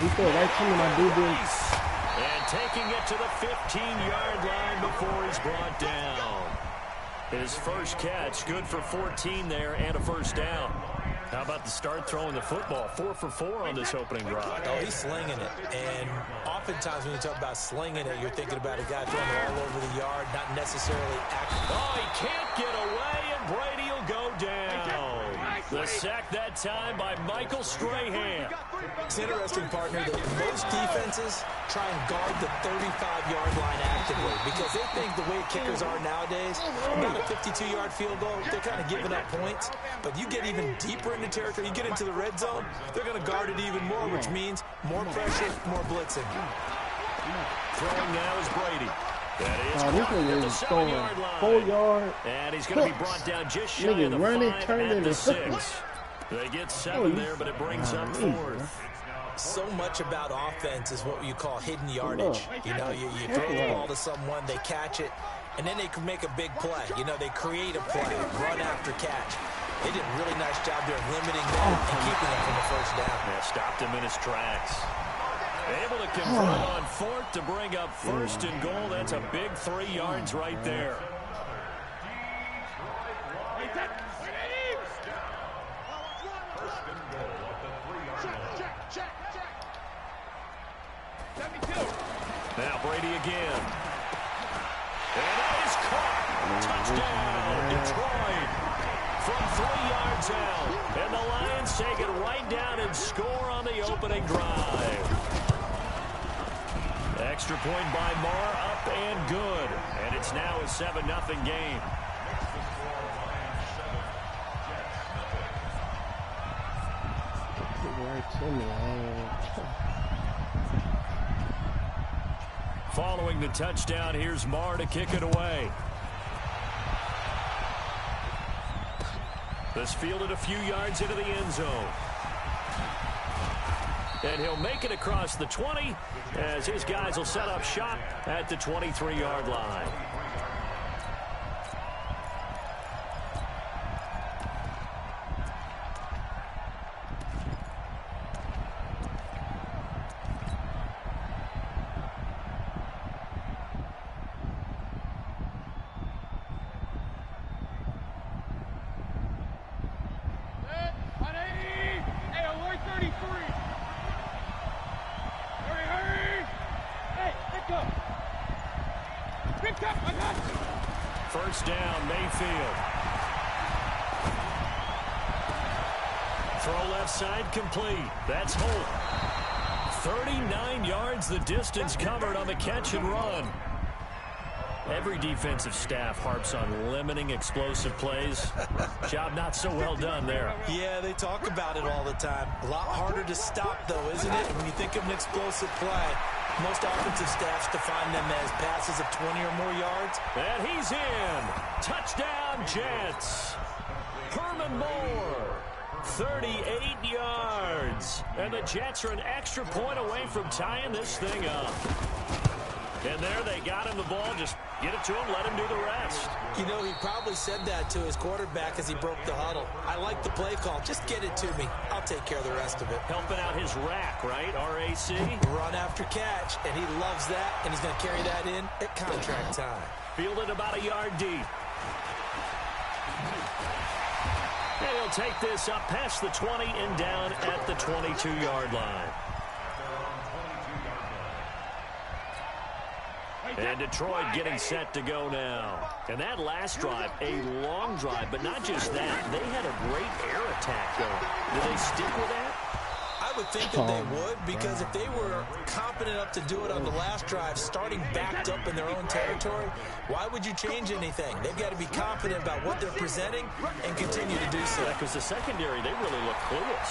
He threw it right to me, my dude. And taking it to the 15-yard line before he's brought down. His first catch, good for 14 there and a first down. How about the start throwing the football? 4 for 4 on this opening drive. Oh, he's slinging it. And oftentimes when you talk about slinging it, you're thinking about a guy throwing it all over the yard, not necessarily active. Oh, he can't get away, and Brady will go down. The sack that time by Michael Strahan. It's interesting, partner, that most defenses try and guard the 35-yard line actively because they think the way kickers are nowadays, about a 52-yard field goal, they're kind of giving up points. But you get even deeper into territory, you get into the red zone, they're going to guard it even more, which means more pressure, more blitzing. Throwing now is Brady. That is this nigga is throwing 4 yards. And he's going to be brought down just shy of the 5 at the 6. They get 7 there, but it brings up 4th. So much about offense is what you call hidden yardage. You know, you throw the ball to someone, they catch it, and then they can make a big play. You know, they create a play, run after catch. They did a really nice job there of limiting them and keeping them from the first down. Yeah, stopped him in his tracks. Able to convert on 4th to bring up 1st and goal. That's a big 3 yards right there. Check. 72. Now Brady again. And that is caught. Touchdown, Detroit. From 3 yards out. And the Lions take it right down and score on the opening drive. Extra point by Marr, up and good. And it's now a 7-0 game. Following the touchdown, here's Marr to kick it away. This fielded a few yards into the end zone. And he'll make it across the 20 as his guys will set up shop at the 23-yard line. First down, Mayfield. Throw left side complete. That's Holt. 39 yards the distance covered on the catch and run. Every defensive staff harps on limiting explosive plays. Job not so well done there. Yeah, they talk about it all the time. A lot harder to stop, though, isn't it? When you think of an explosive play, most offensive staffs define them as passes of 20 or more yards. And he's in. Touchdown, Jets. Herman Moore, 38 yards. And the Jets are an extra point away from tying this thing up. And there they got him the ball. Just get it to him, let him do the rest. You know, he probably said that to his quarterback as he broke the huddle. I like the play call. Just get it to me. I'll take care of the rest of it. Helping out his rack, right? R-A-C? Run after catch, and he loves that, and he's going to carry that in at contract time. Fielded about a yard deep. And he'll take this up past the 20 and down at the 22-yard line. And Detroit getting set to go now. And that last drive, a long drive, but not just that. They had a great air attack going. Do they stick with that? I would think that they would, because if they were confident enough to do it on the last drive, starting backed up in their own territory, why would you change anything? They've got to be confident about what they're presenting and continue to do so. Yeah, because the secondary, they really look clueless.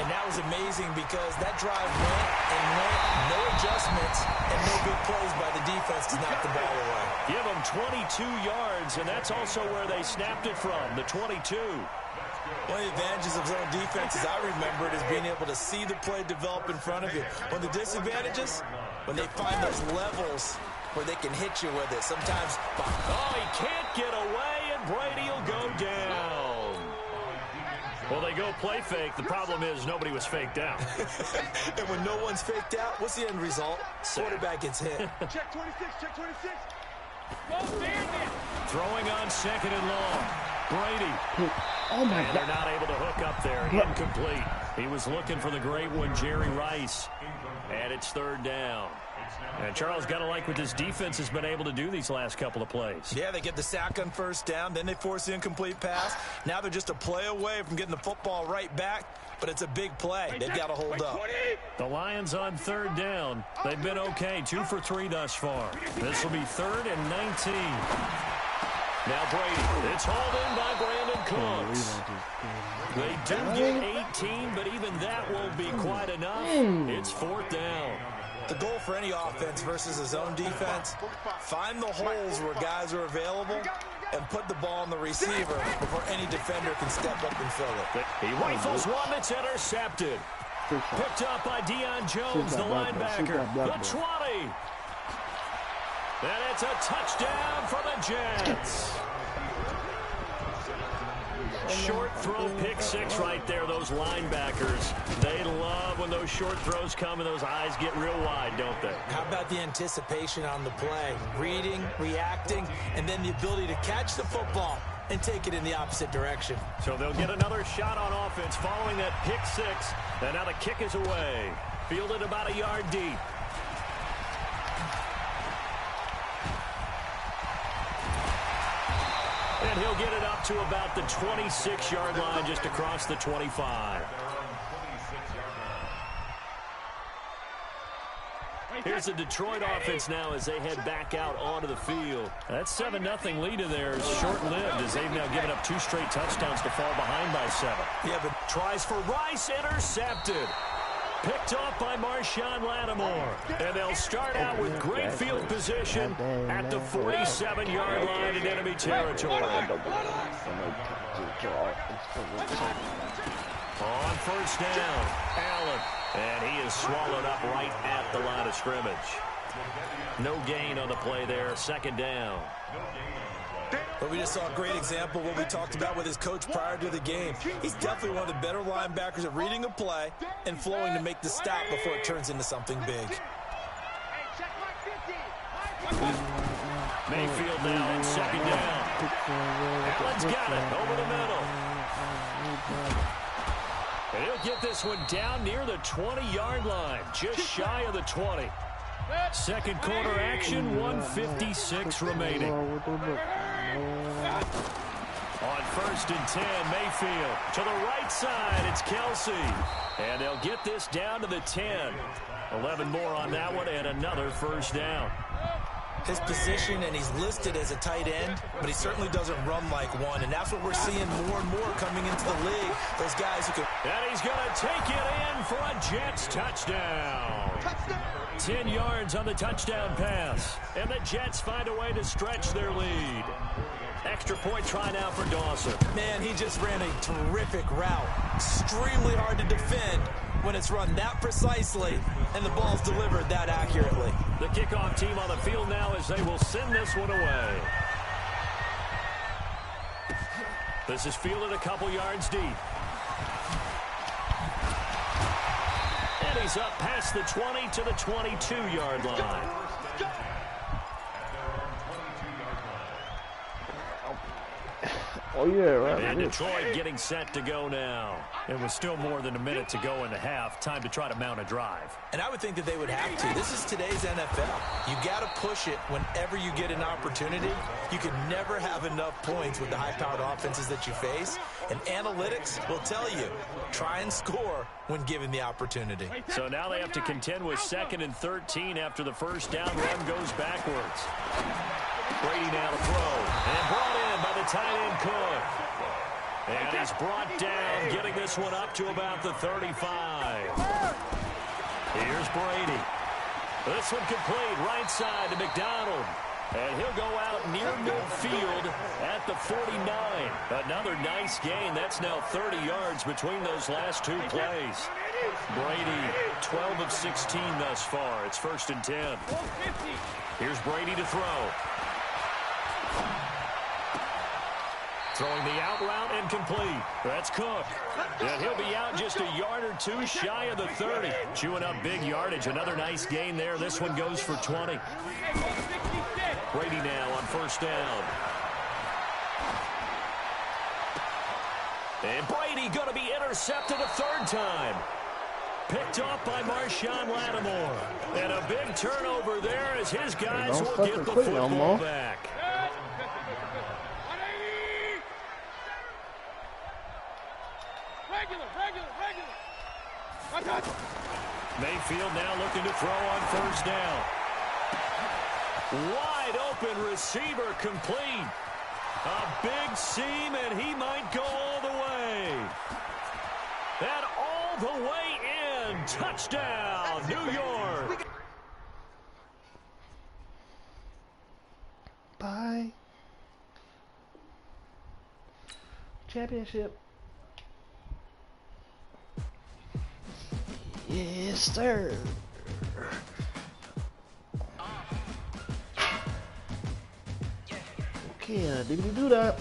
And that was amazing because that drive went and went, no adjustments, and no big plays by the defense to knock the ball away. Give them 22 yards, and that's also where they snapped it from, the 22. One of the advantages of zone defense, as I remember it, is being able to see the play develop in front of you. One of the disadvantages, when they find those levels where they can hit you with it. Sometimes, oh, he can't get away, and Brady will go down. Well, they go play fake. The problem is nobody was faked out. And when no one's faked out, what's the end result? Quarterback gets hit. Check 26, check 26. Throwing on second and long. Brady. Oh, my God. They're not able to hook up there. Incomplete. He was looking for the great one, Jerry Rice. And it's third down. And Charles, got to like what this defense has been able to do these last couple of plays. Yeah, they get the sack on first down. Then they force the incomplete pass. Now they're just a play away from getting the football right back. But it's a big play. They've got to hold up. The Lions on third down. They've been okay. 2 for 3 thus far. This will be 3rd and 19. Now Brady. It's hauled in by Brandon Cooks. They do get 18, but even that won't be quite enough. It's 4th down. The goal for any offense versus a zone defense, find the holes where guys are available and put the ball on the receiver before any defender can step up and fill it. He rifles one that's intercepted. Picked up by Deion Jones, the linebacker. The 20. And it's a touchdown for the Jets. Short throw, pick 6 right there. Those linebackers, they love when those short throws come and those eyes get real wide, don't they? How about the anticipation on the play? Reading, reacting, and then the ability to catch the football and take it in the opposite direction. So they'll get another shot on offense following that pick 6. And now the kick is away. Fielded about a yard deep. And he'll get it up to about the 26-yard line, just across the 25. Here's the Detroit offense now as they head back out onto the field. That 7-0 lead of theirs short-lived as they've now given up 2 straight touchdowns to fall behind by 7. Yeah, but tries for Rice, intercepted. Picked off by Marshawn Lattimore. And they'll start out with great field position at the 47-yard line in enemy territory. On first down, Allen. And he is swallowed up right at the line of scrimmage. No gain on the play there, second down. But we just saw a great example of what we talked about with his coach prior to the game. He's definitely one of the better linebackers at reading a play and flowing to make the stop before it turns into something big. Mayfield now in second down. Allen's got it over the middle. And he'll get this one down near the 20-yard line, just shy of the 20. Second quarter action, 1:56 remaining. On first and 10, Mayfield to the right side. It's Kelsey. And they'll get this down to the 10. 11 more on that one and another first down. His position, and he's listed as a tight end, but he certainly doesn't run like one, and that's what we're seeing more and more coming into the league. Those guys who can... And he's going to take it in for a Jets touchdown. 10 yards on the touchdown pass, and the Jets find a way to stretch their lead. Extra point try now for Dawson. Man, he just ran a terrific route. Extremely hard to defend when it's run that precisely and the ball's delivered that accurately. The kickoff team on the field now as they will send this one away. This is fielded a couple yards deep. And he's up past the 20 to the 22-yard line. Oh, yeah, right. And Detroit getting set to go now. It was still more than a minute to go in the half. Time to try to mount a drive. And I would think that they would have to. This is today's NFL. You got to push it whenever you get an opportunity. You can never have enough points with the high-powered offenses that you face. And analytics will tell you, try and score when given the opportunity. So now they have to contend with 2nd and 13 after the first down run goes backwards. Brady now to throw. And brought in by the tight end Cook. And he's brought down, getting this one up to about the 35. Here's Brady. This one complete, right side to McDonald. And he'll go out near midfield at the 49. Another nice gain. That's now 30 yards between those last two plays. Brady, 12 of 16 thus far. It's 1st and 10. Here's Brady to throw. Throwing the out route incomplete. That's Cook. And he'll be out just a yard or two shy of the 30. Chewing up big yardage. Another nice gain there. This one goes for 20. Brady now on first down. And Brady going to be intercepted a third time. Picked off by Marshawn Lattimore. And a big turnover there as his guys will get the football back. Mayfield now looking to throw on first down. Wide open receiver complete. A big seam, and he might go all the way. And all the way in. Touchdown, New York. Bye. Championship. Yes, sir. Okay, did we do that?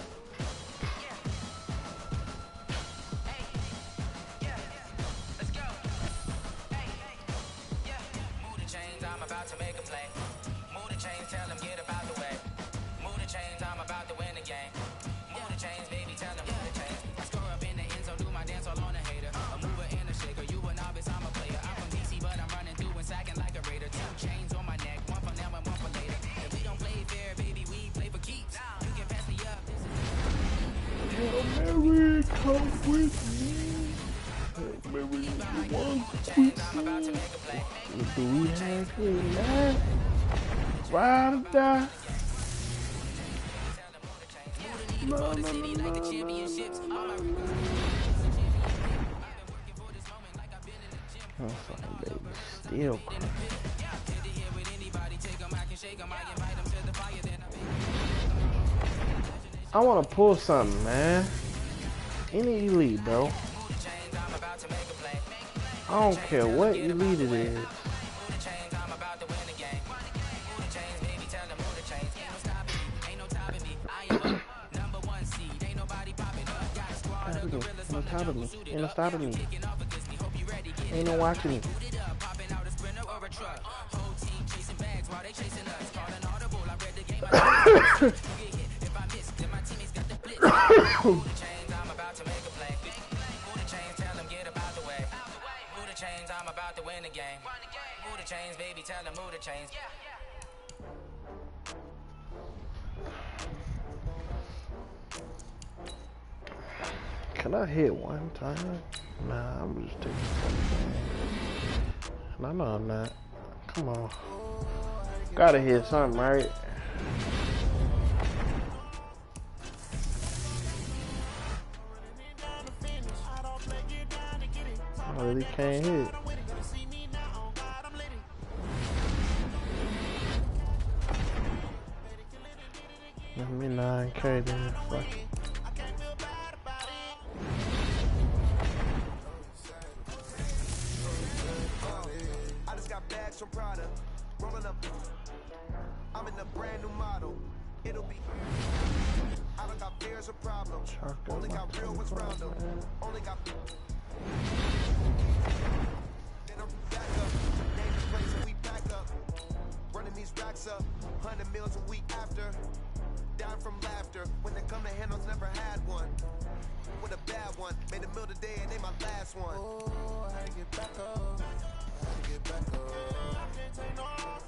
Hail Mary, come with me. Hail Mary, one quick. Do we have it now? Ride or die? No. Oh, fucking baby, still crying. I want to pull something, man. Any elite, bro. I don't care what elite it is. Ain't no stopping me. Ain't no stopping me. Ain't no watching me. I'm about to win the game. Move the chains, baby, tell them move the chains. Can I hit one time? Nah, I'm just taking something. No, I'm not. Come on. Gotta hit something, right? I really can't hit. Let me 9K then. Fuck it. I just got bags from Prada. Rolling up. I'm in a brand new model. It'll be. I don't got fears or problems. Only got real ones round them. Only got. Running these racks up, 100 meals a week after. Down from laughter, when they come to handles, never had one. With a bad one, made a meal today and they my last one. Oh, I get back up, I get back up. I can't take no off.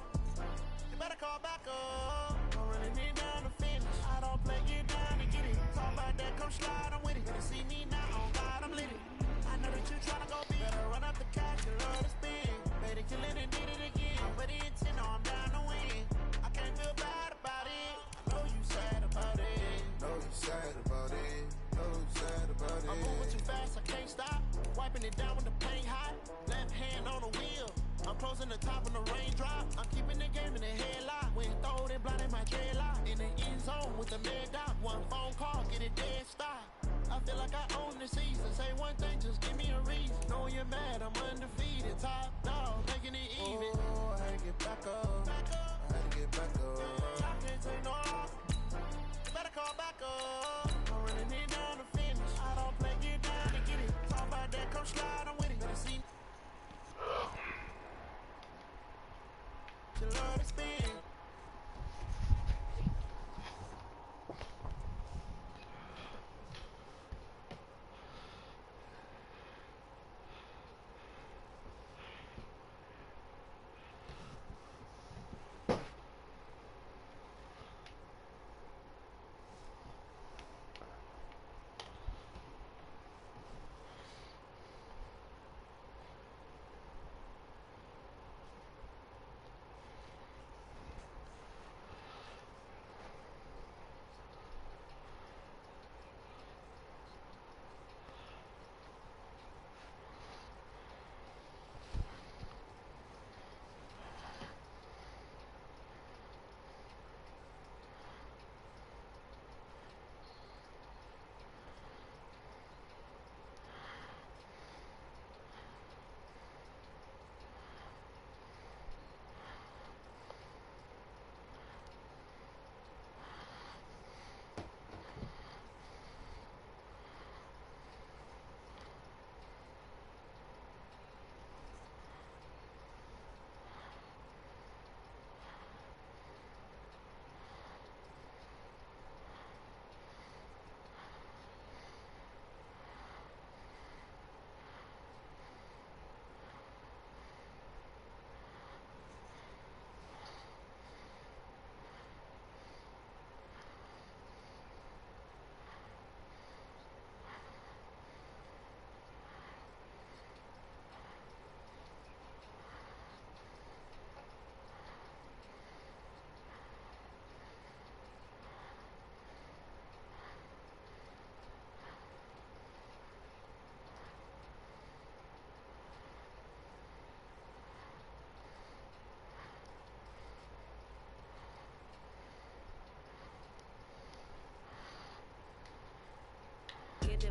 You better call back up. I'm running it down the finish. I don't play, get down and get it. Talk about that, come slide, I'm with it. Better see me now, on God, I'm lit it. I know that you tryna go big. Better run up the cash, you love to spin. Made it, kill it, and did it again. But the intent, no, I'm down to win. I can't feel bad about it. I know you sad about it. Know you sad about it. Know you sad about it. I'm moving too fast, I can't stop. Wiping it down with the paint hot. Left hand on the wheel. I'm closing the top when the raindrop. I'm keeping the game in the headlock. When throwed and blinded my dreadlock. In the end zone with the mad dot. One phone call, get it dead stop. I feel like I own the season. Say one thing, just give me a reason. Know you're mad, I'm undefeated. Top dog, making it even. Oh, I had to get back up. I had to get back up. I can't take no off. You better call back up. I'm running it down to finish. I don't play, get down and get it. Talk about that, come slide, I'm with it. Better see. You love to spin.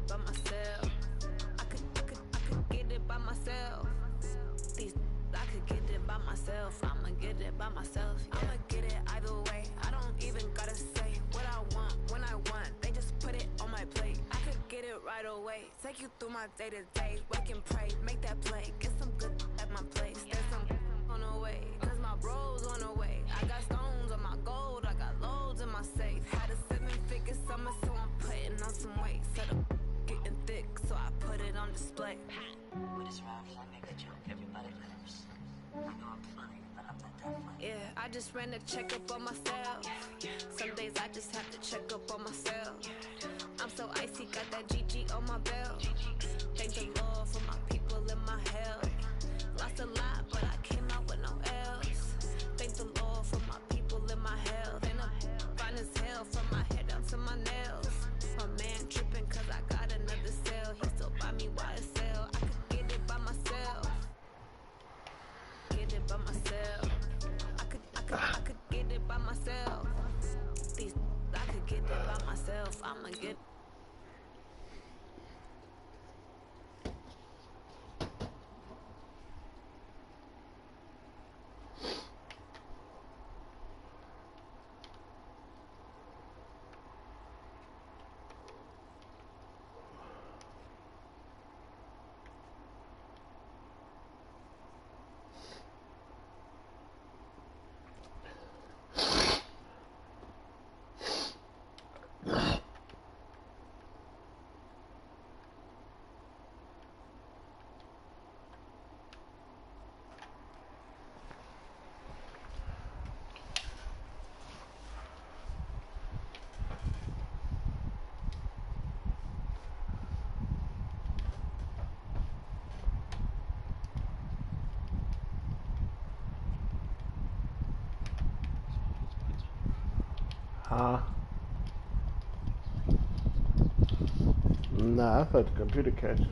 it by myself. I could get it by myself. I could get it by myself. I'ma get it by myself. Yeah. I'ma get it either way. I don't even gotta say what I want when I want. They just put it on my plate. I could get it right away. Take you through my day to day. Wake and pray, make that play. Get some good at my place. There's some on the way, cause my bros on the way. I got stones on my gold. I got loads in my safe. Had a 7-figure summer, so I'm putting on some weight. Set up getting thick, so I put it on display. With this rap, I make a joke, everybody laughs. I know I'm funny, but I'm not that funny. Yeah, I just ran a checkup on myself. Some days I just have to check up on myself. I'm so icy, got that GG on my belt. Thank the Lord for my people in my health. Lost a lot, but I came out with no else. Thank the Lord for my people in my health. And I'm fine as hell from my head down to my nails. My man tripping cause I got another sale. He still buy me YSL. I could get it by myself. Get it by myself. I could get it by myself. I could get it by myself. I'ma get. Nah, I thought the computer catch it.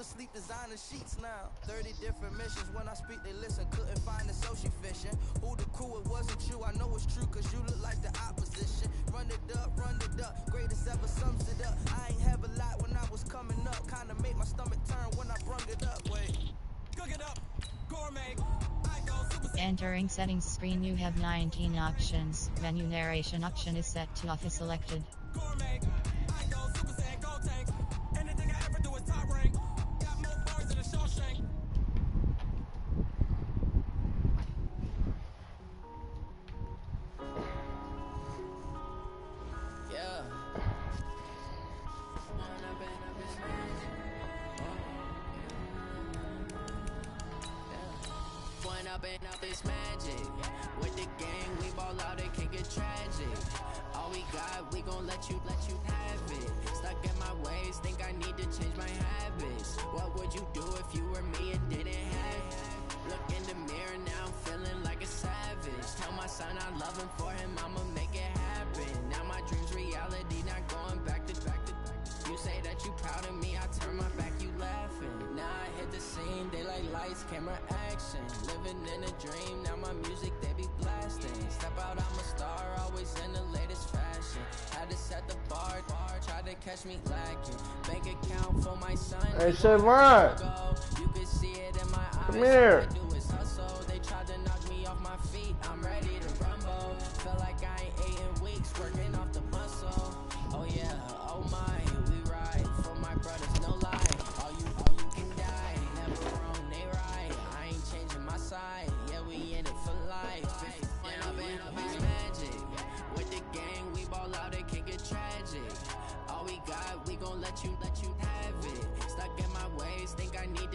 Sleep designer sheets now. 30 different missions. When I speak, they listen. Couldn't find it, so she fishing. Who the crew? It wasn't you. I know it's true, cause you look like the opposition. Run it up, greatest ever sums it up. I ain't have a lot when I was coming up. Kinda made my stomach turn when I brung it up. Wait, cook it up, gourmet. Entering settings screen, you have 19 options. Menu narration option is set to off is selected. Gourmet. I go Super Saiyan, go tank. Anything I ever do is top rank. Up is magic. With the gang, we ball out, it can get tragic. All we got, we gon' let you have it. Stuck in my ways, think I need to change my habits. What would you do if you were me and didn't have it? Look in the mirror now, I'm feeling like a savage. Tell my son I love him, for him I'ma make it happen. Now my dreams reality, not going back to back. You say that you proud of me, I turn my back, you laughing. Now I hit the scene, daylight lights, camera action. Living in a dream, now my music, they be blasting. Step out, I'm a star, always in the latest fashion. Had to set the bar, tried to catch me lacking. Bank account for my son. Hey, Chevron. You can see it in my eyes. Come here. All I do is hustle. They tried to knock me off my feet, I'm ready to rumble. Feel like I ain't ate in weeks, working off the muscle. Oh yeah, oh my, we ride for my brothers, no lie. All you can die, never wrong, they right. I ain't changing my side, yeah, we in it for life. Up is magic. With the gang, we ball out, it can get tragic. All we got,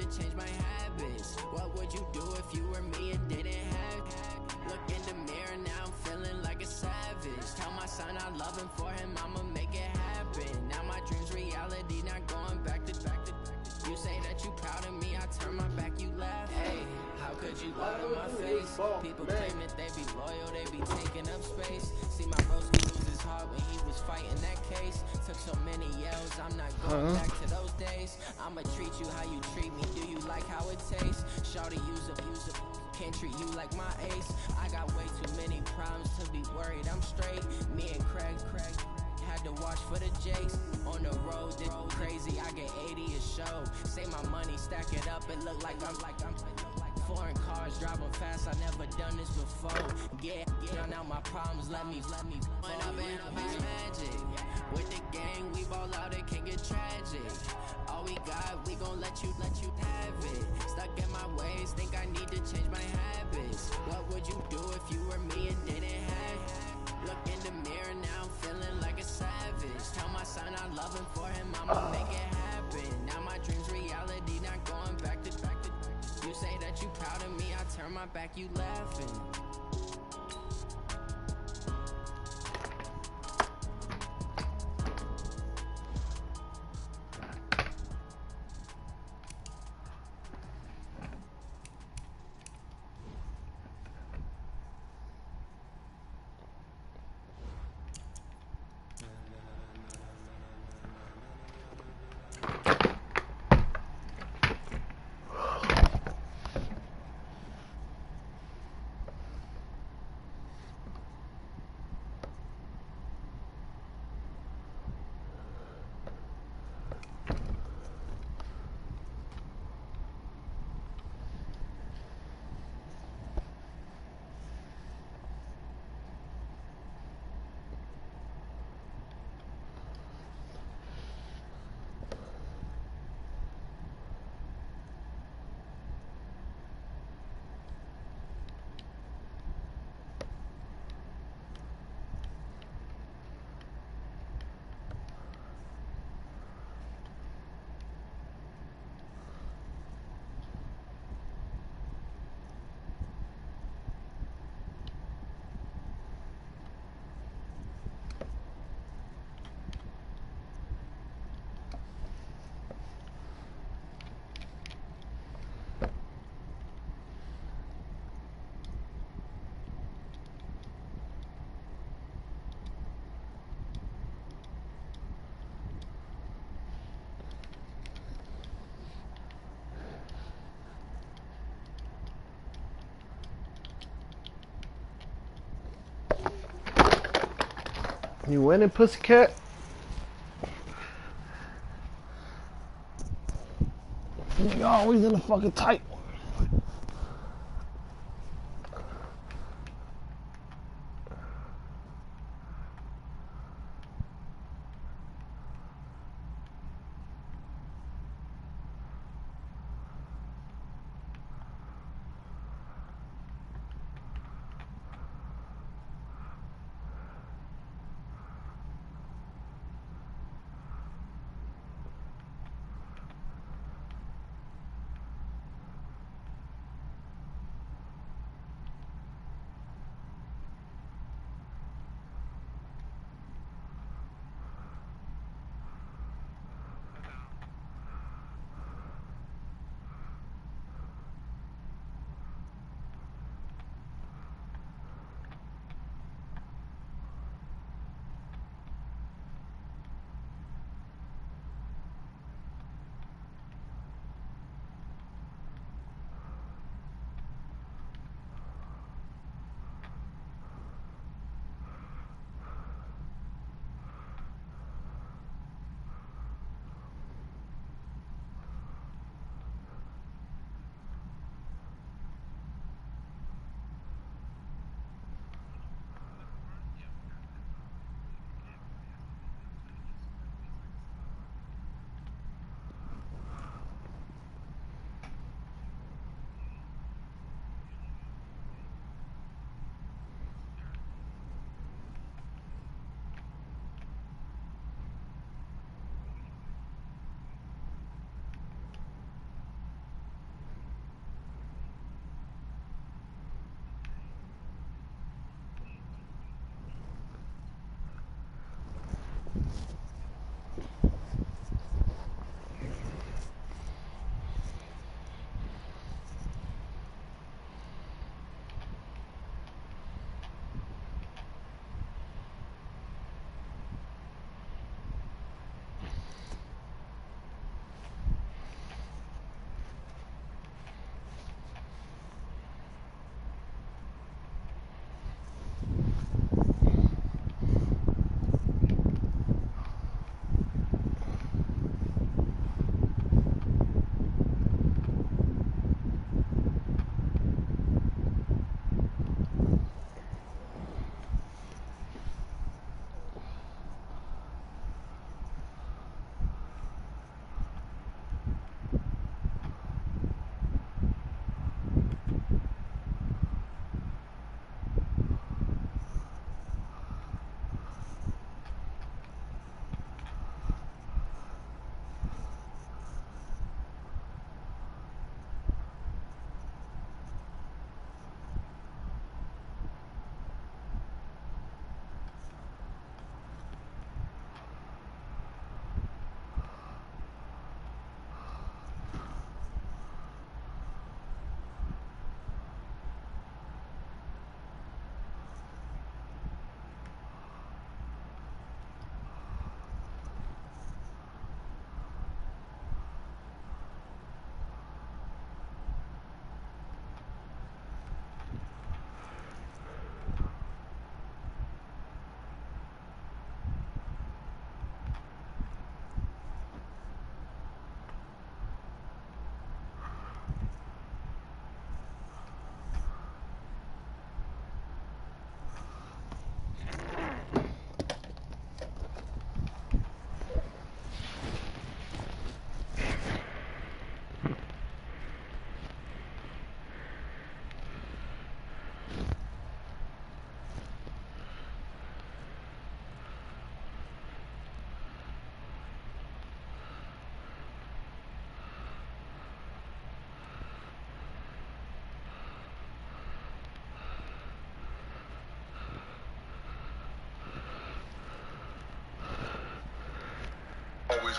change my habits. What would you do if you were me and didn't have? Look in the mirror, now I'm feeling like a savage. Tell my son I love him, for him I'ma make it happen. Now my dream's reality, not going back to. You say that you proud of me, I turn my back, you laugh. Hey, how could you lie to my face? People claim that they be loyal, they be taking up space. See my broski lose his heart when he was fighting that case. Took so many yells, I'm not going back to those days. I'ma treat you how you treat me, do you like how it tastes? Shawty use up, can't treat you like my ace. I got way too many problems to be worried, I'm straight. Me and Craig had to watch for the Jakes. On the road, this crazy, I get 80 a show. Say my money, stack it up, it look like I'm foreign cars, driving fast, I never done this before. Yeah, drown out my problems, let me run up and magic. With the gang, we ball out, it can get tragic. All we got, we gon' let you have it. Stuck in my ways, think I need to change my habits. What would you do if you were me and didn't have? Look in the mirror, now I'm feeling like a savage. Tell my son I love him, for him I'ma make it happen. Now my dream's reality, not going back to. You say that you proud of me, I turn my back, you laughing. You winning, pussycat? You always in the fucking tight.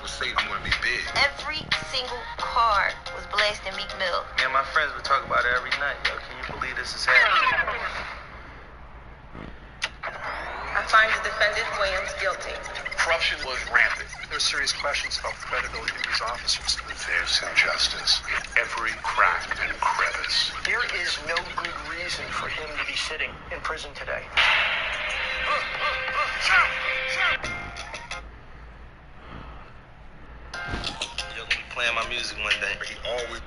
was saying you want to be big. Every single car was blasting Meek Mill. Me and my friends would talk about it every night. Yo, can you believe this is happening? I find the defendant Williams guilty. Corruption was rampant. There's serious questions about the credibility of these officers. There's injustice in every crack and crevice. There is no good reason for him to be sitting in prison today. You're gonna be playing my music one day. He always...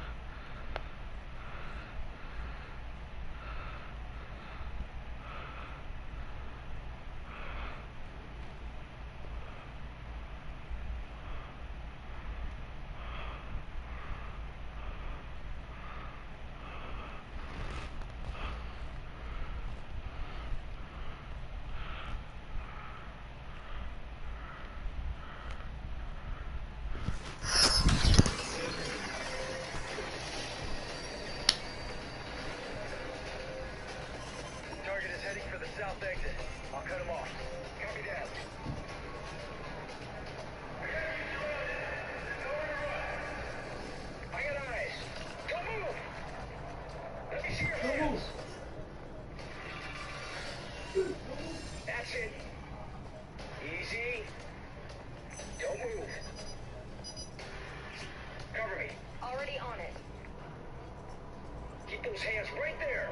That's it. Easy. Don't move. Cover me. Already on it. Keep those hands right there.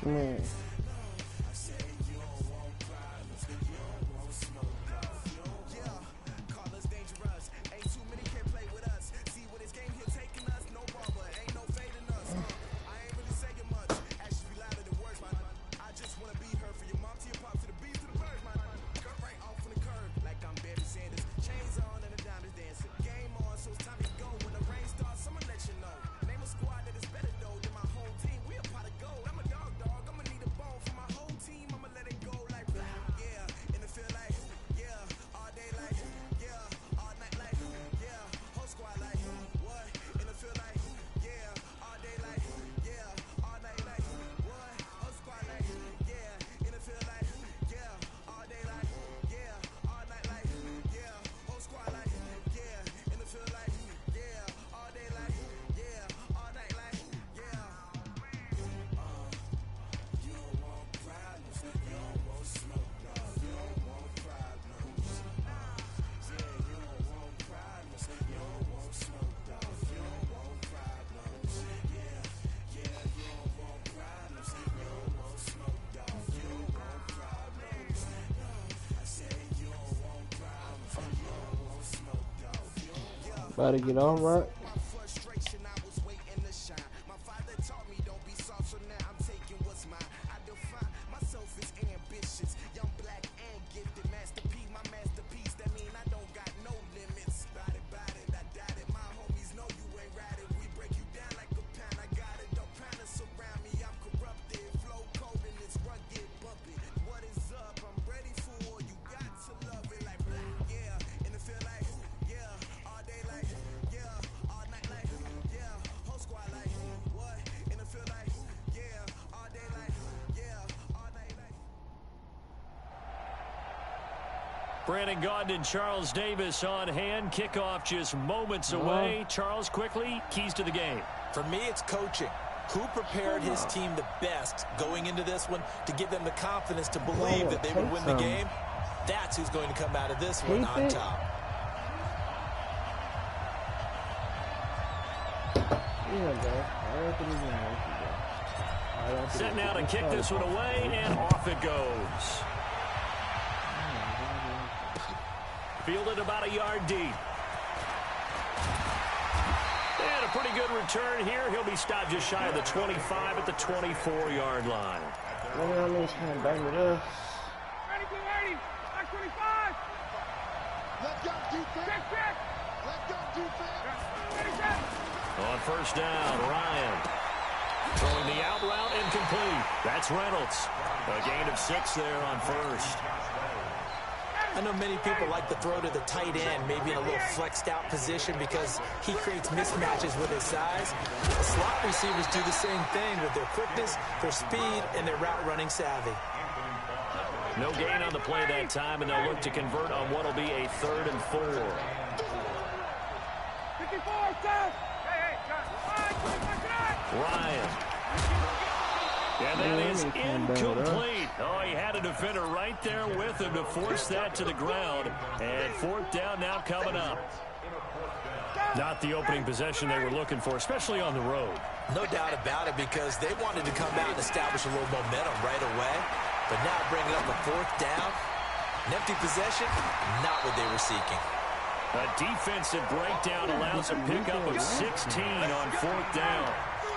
Man. About to get all right. Brandon Gaudin and Charles Davis on hand. Kickoff just moments away. Charles, quickly, keys to the game. For me, it's coaching. Who prepared his team the best going into this one to give them the confidence to believe that they would win the game? That's who's going to come out of this one on top. Set now to kick this one away, and off it goes. Fielded about a yard deep. And a pretty good return here. He'll be stopped just shy of the 25 at the 24-yard line. Ready, X25. Let go, defense. Let go, defense. On first down, Ryan. Throwing the out route, incomplete. That's Reynolds. A gain of 6 there on first. I know many people like to throw to the tight end, maybe in a little flexed out position because he creates mismatches with his size. The slot receivers do the same thing with their quickness, their speed, and their route running savvy. No gain on the play that time, and they'll look to convert on what will be a 3rd and 4. 54, Seth. Ryan. And that is incomplete. Oh, he had a defender right there with him to force that to the ground. And 4th down now coming up. Not the opening possession they were looking for, especially on the road. No doubt about it, because they wanted to come out and establish a little momentum right away. But now bringing up a 4th down, an empty possession, not what they were seeking. A defensive breakdown allows a pickup of 16 on 4th down.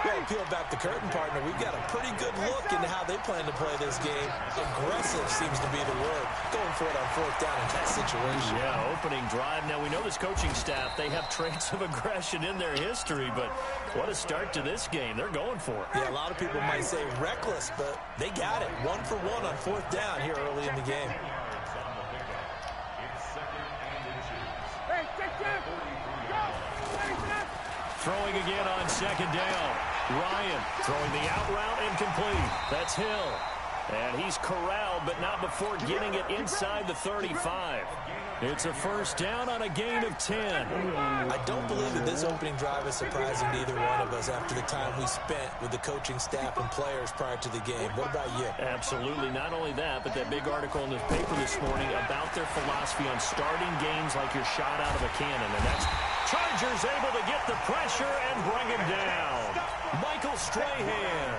Well, peel back the curtain, partner. We've got a pretty good look into how they plan to play this game. Aggressive seems to be the word. Going for it on 4th down in that situation. Yeah, opening drive. Now, we know this coaching staff, they have traits of aggression in their history, but what a start to this game. They're going for it. Yeah, a lot of people might say reckless, but they got it. 1 for 1 on 4th down here early in the game. Throwing again on 2nd down. Ryan throwing the out route, incomplete. That's Hill. And he's corralled, but not before getting it inside the 35. It's a 1st down on a gain of 10. I don't believe that this opening drive is surprising to either one of us after the time we spent with the coaching staff and players prior to the game. What about you? Absolutely. Not only that, but that big article in the paper this morning about their philosophy on starting games like you're shot out of a cannon. And that's Chargers able to get the pressure and bring him down. Michael Strahan.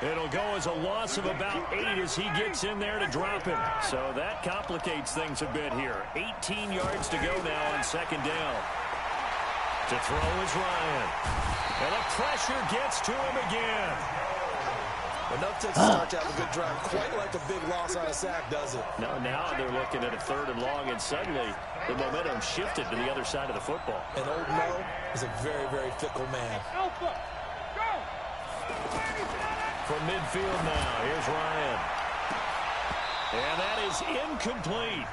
It'll go as a loss of about 8 as he gets in there to drop him. So that complicates things a bit here. 18 yards to go now on 2nd down. To throw is Ryan. And the pressure gets to him again. Enough to start to have a good drive. Quite like a big loss on a sack, does it? No, now they're looking at a 3rd and long, and suddenly the momentum shifted to the other side of the football. And Old Mo is a very, very fickle man. Alpha, go! From midfield now, here's Ryan. And that is incomplete.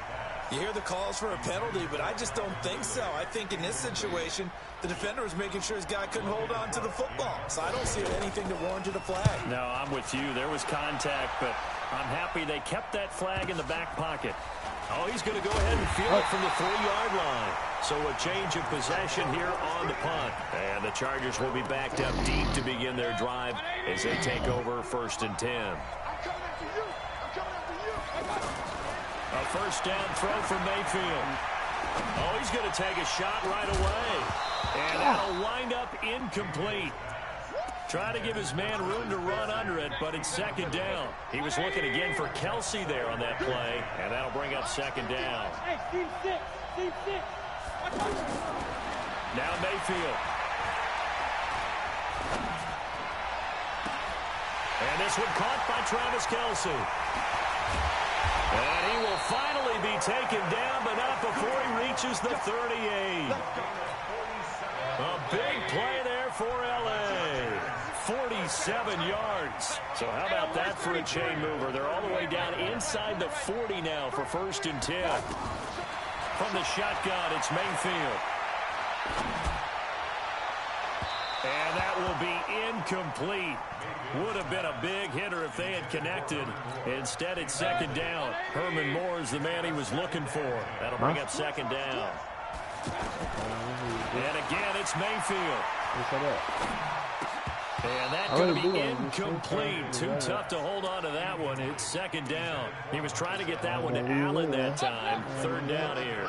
You hear the calls for a penalty, but I just don't think so. I think in this situation, the defender was making sure his guy couldn't hold on to the football. So I don't see anything that warranted a flag. No, I'm with you. There was contact, but I'm happy they kept that flag in the back pocket. Oh, he's going to go ahead and field it from the 3-yard line. So a change of possession here on the punt. And the Chargers will be backed up deep to begin their drive as they take over 1st and 10. A 1st down throw from Mayfield. Oh, he's going to take a shot right away. And that'll wind up incomplete. Try to give his man room to run under it, but it's 2nd down. He was looking again for Kelsey there on that play, and that'll bring up 2nd down. Hey, team 6, team 6. Now Mayfield. And this one caught by Travis Kelsey. And he will finally be taken down, but not before he reaches the 38. A big play there for L.A. 47 yards. So how about that for a chain mover? They're all the way down inside the 40 now for 1st and 10. From the shotgun, it's Mayfield. And that will be incomplete. Would have been a big hitter if they had connected. Instead, it's second down. Herman Moore is the man he was looking for. That'll bring up second down. And again, it's Mayfield. And that's going to be incomplete. Too tough to hold on to that one. It's second down. He was trying to get that one to Allen that time. Third down here.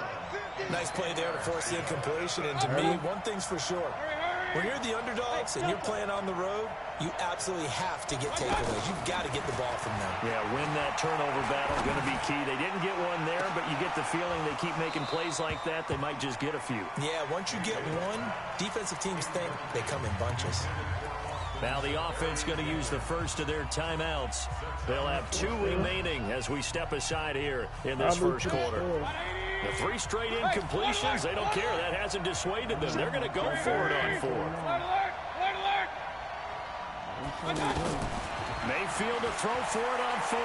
Nice play there to force the incompletion. And to me, one thing's for sure. When you're the underdogs and you're playing on the road, you absolutely have to get takeaways. You've got to get the ball from them. Yeah, win that turnover battle, going to be key. They didn't get one there, but you get the feeling they keep making plays like that, they might just get a few. Yeah, once you get one, defensive teams think they come in bunches. Now the offense going to use the first of their timeouts. They'll have 2 remaining as we step aside here in this first quarter. The 3 straight incompletions, they don't care. That hasn't dissuaded them. They're going to go for it on 4. Mayfield to throw for it on 4.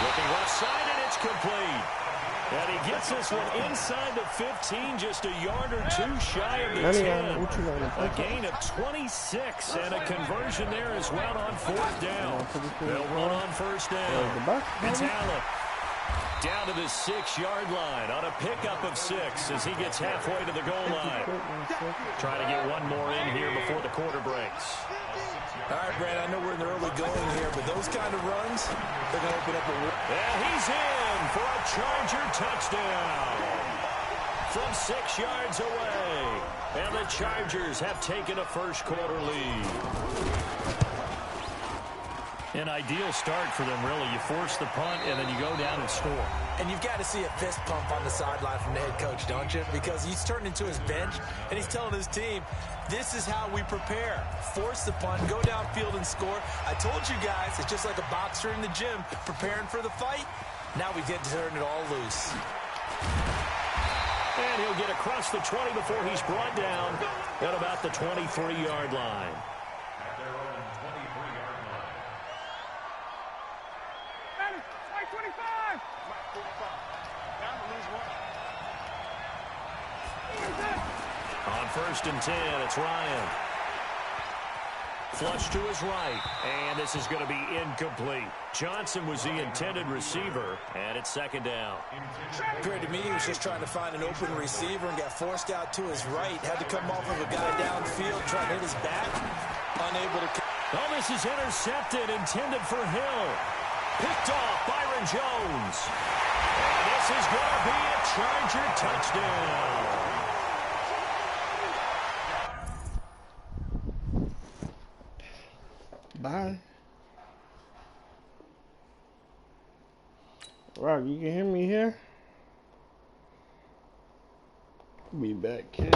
Looking left side, and it's complete. And he gets this one inside the 15, just a yard or 2 shy of the 10. A gain of 26 and a conversion there as well on 4th down. They'll run on first down. It's Allen down to the 6-yard line on a pickup of 6 as he gets halfway to the goal line. Trying to get one more in here before the quarter breaks. All right, Brad, I know we're in the early going here, but those kind of runs, they're going to open up a... Yeah, he's in for a Charger touchdown from 6 yards away. And the Chargers have taken a first quarter lead. An ideal start for them, really. You force the punt, and then you go down and score. And you've got to see a fist pump on the sideline from the head coach, don't you? Because he's turned into his bench, and he's telling his team, this is how we prepare. Force the punt, go downfield and score. I told you guys, it's just like a boxer in the gym preparing for the fight. Now we get to turn it all loose. And he'll get across the 20 before he's brought down at about the 23-yard line. On 1st and 10, it's Ryan. Flush to his right, and this is going to be incomplete. Johnson was the intended receiver, and it's second down. Appeared to me he was just trying to find an open receiver and got forced out to his right. Had to come off of a guy downfield, trying to hit his back. Unable to... Oh, this is intercepted, intended for Hill. Picked off Byron Jones. And this is going to be a Charger touchdown. Bye. Rock, you can hear me here? Be back, kid.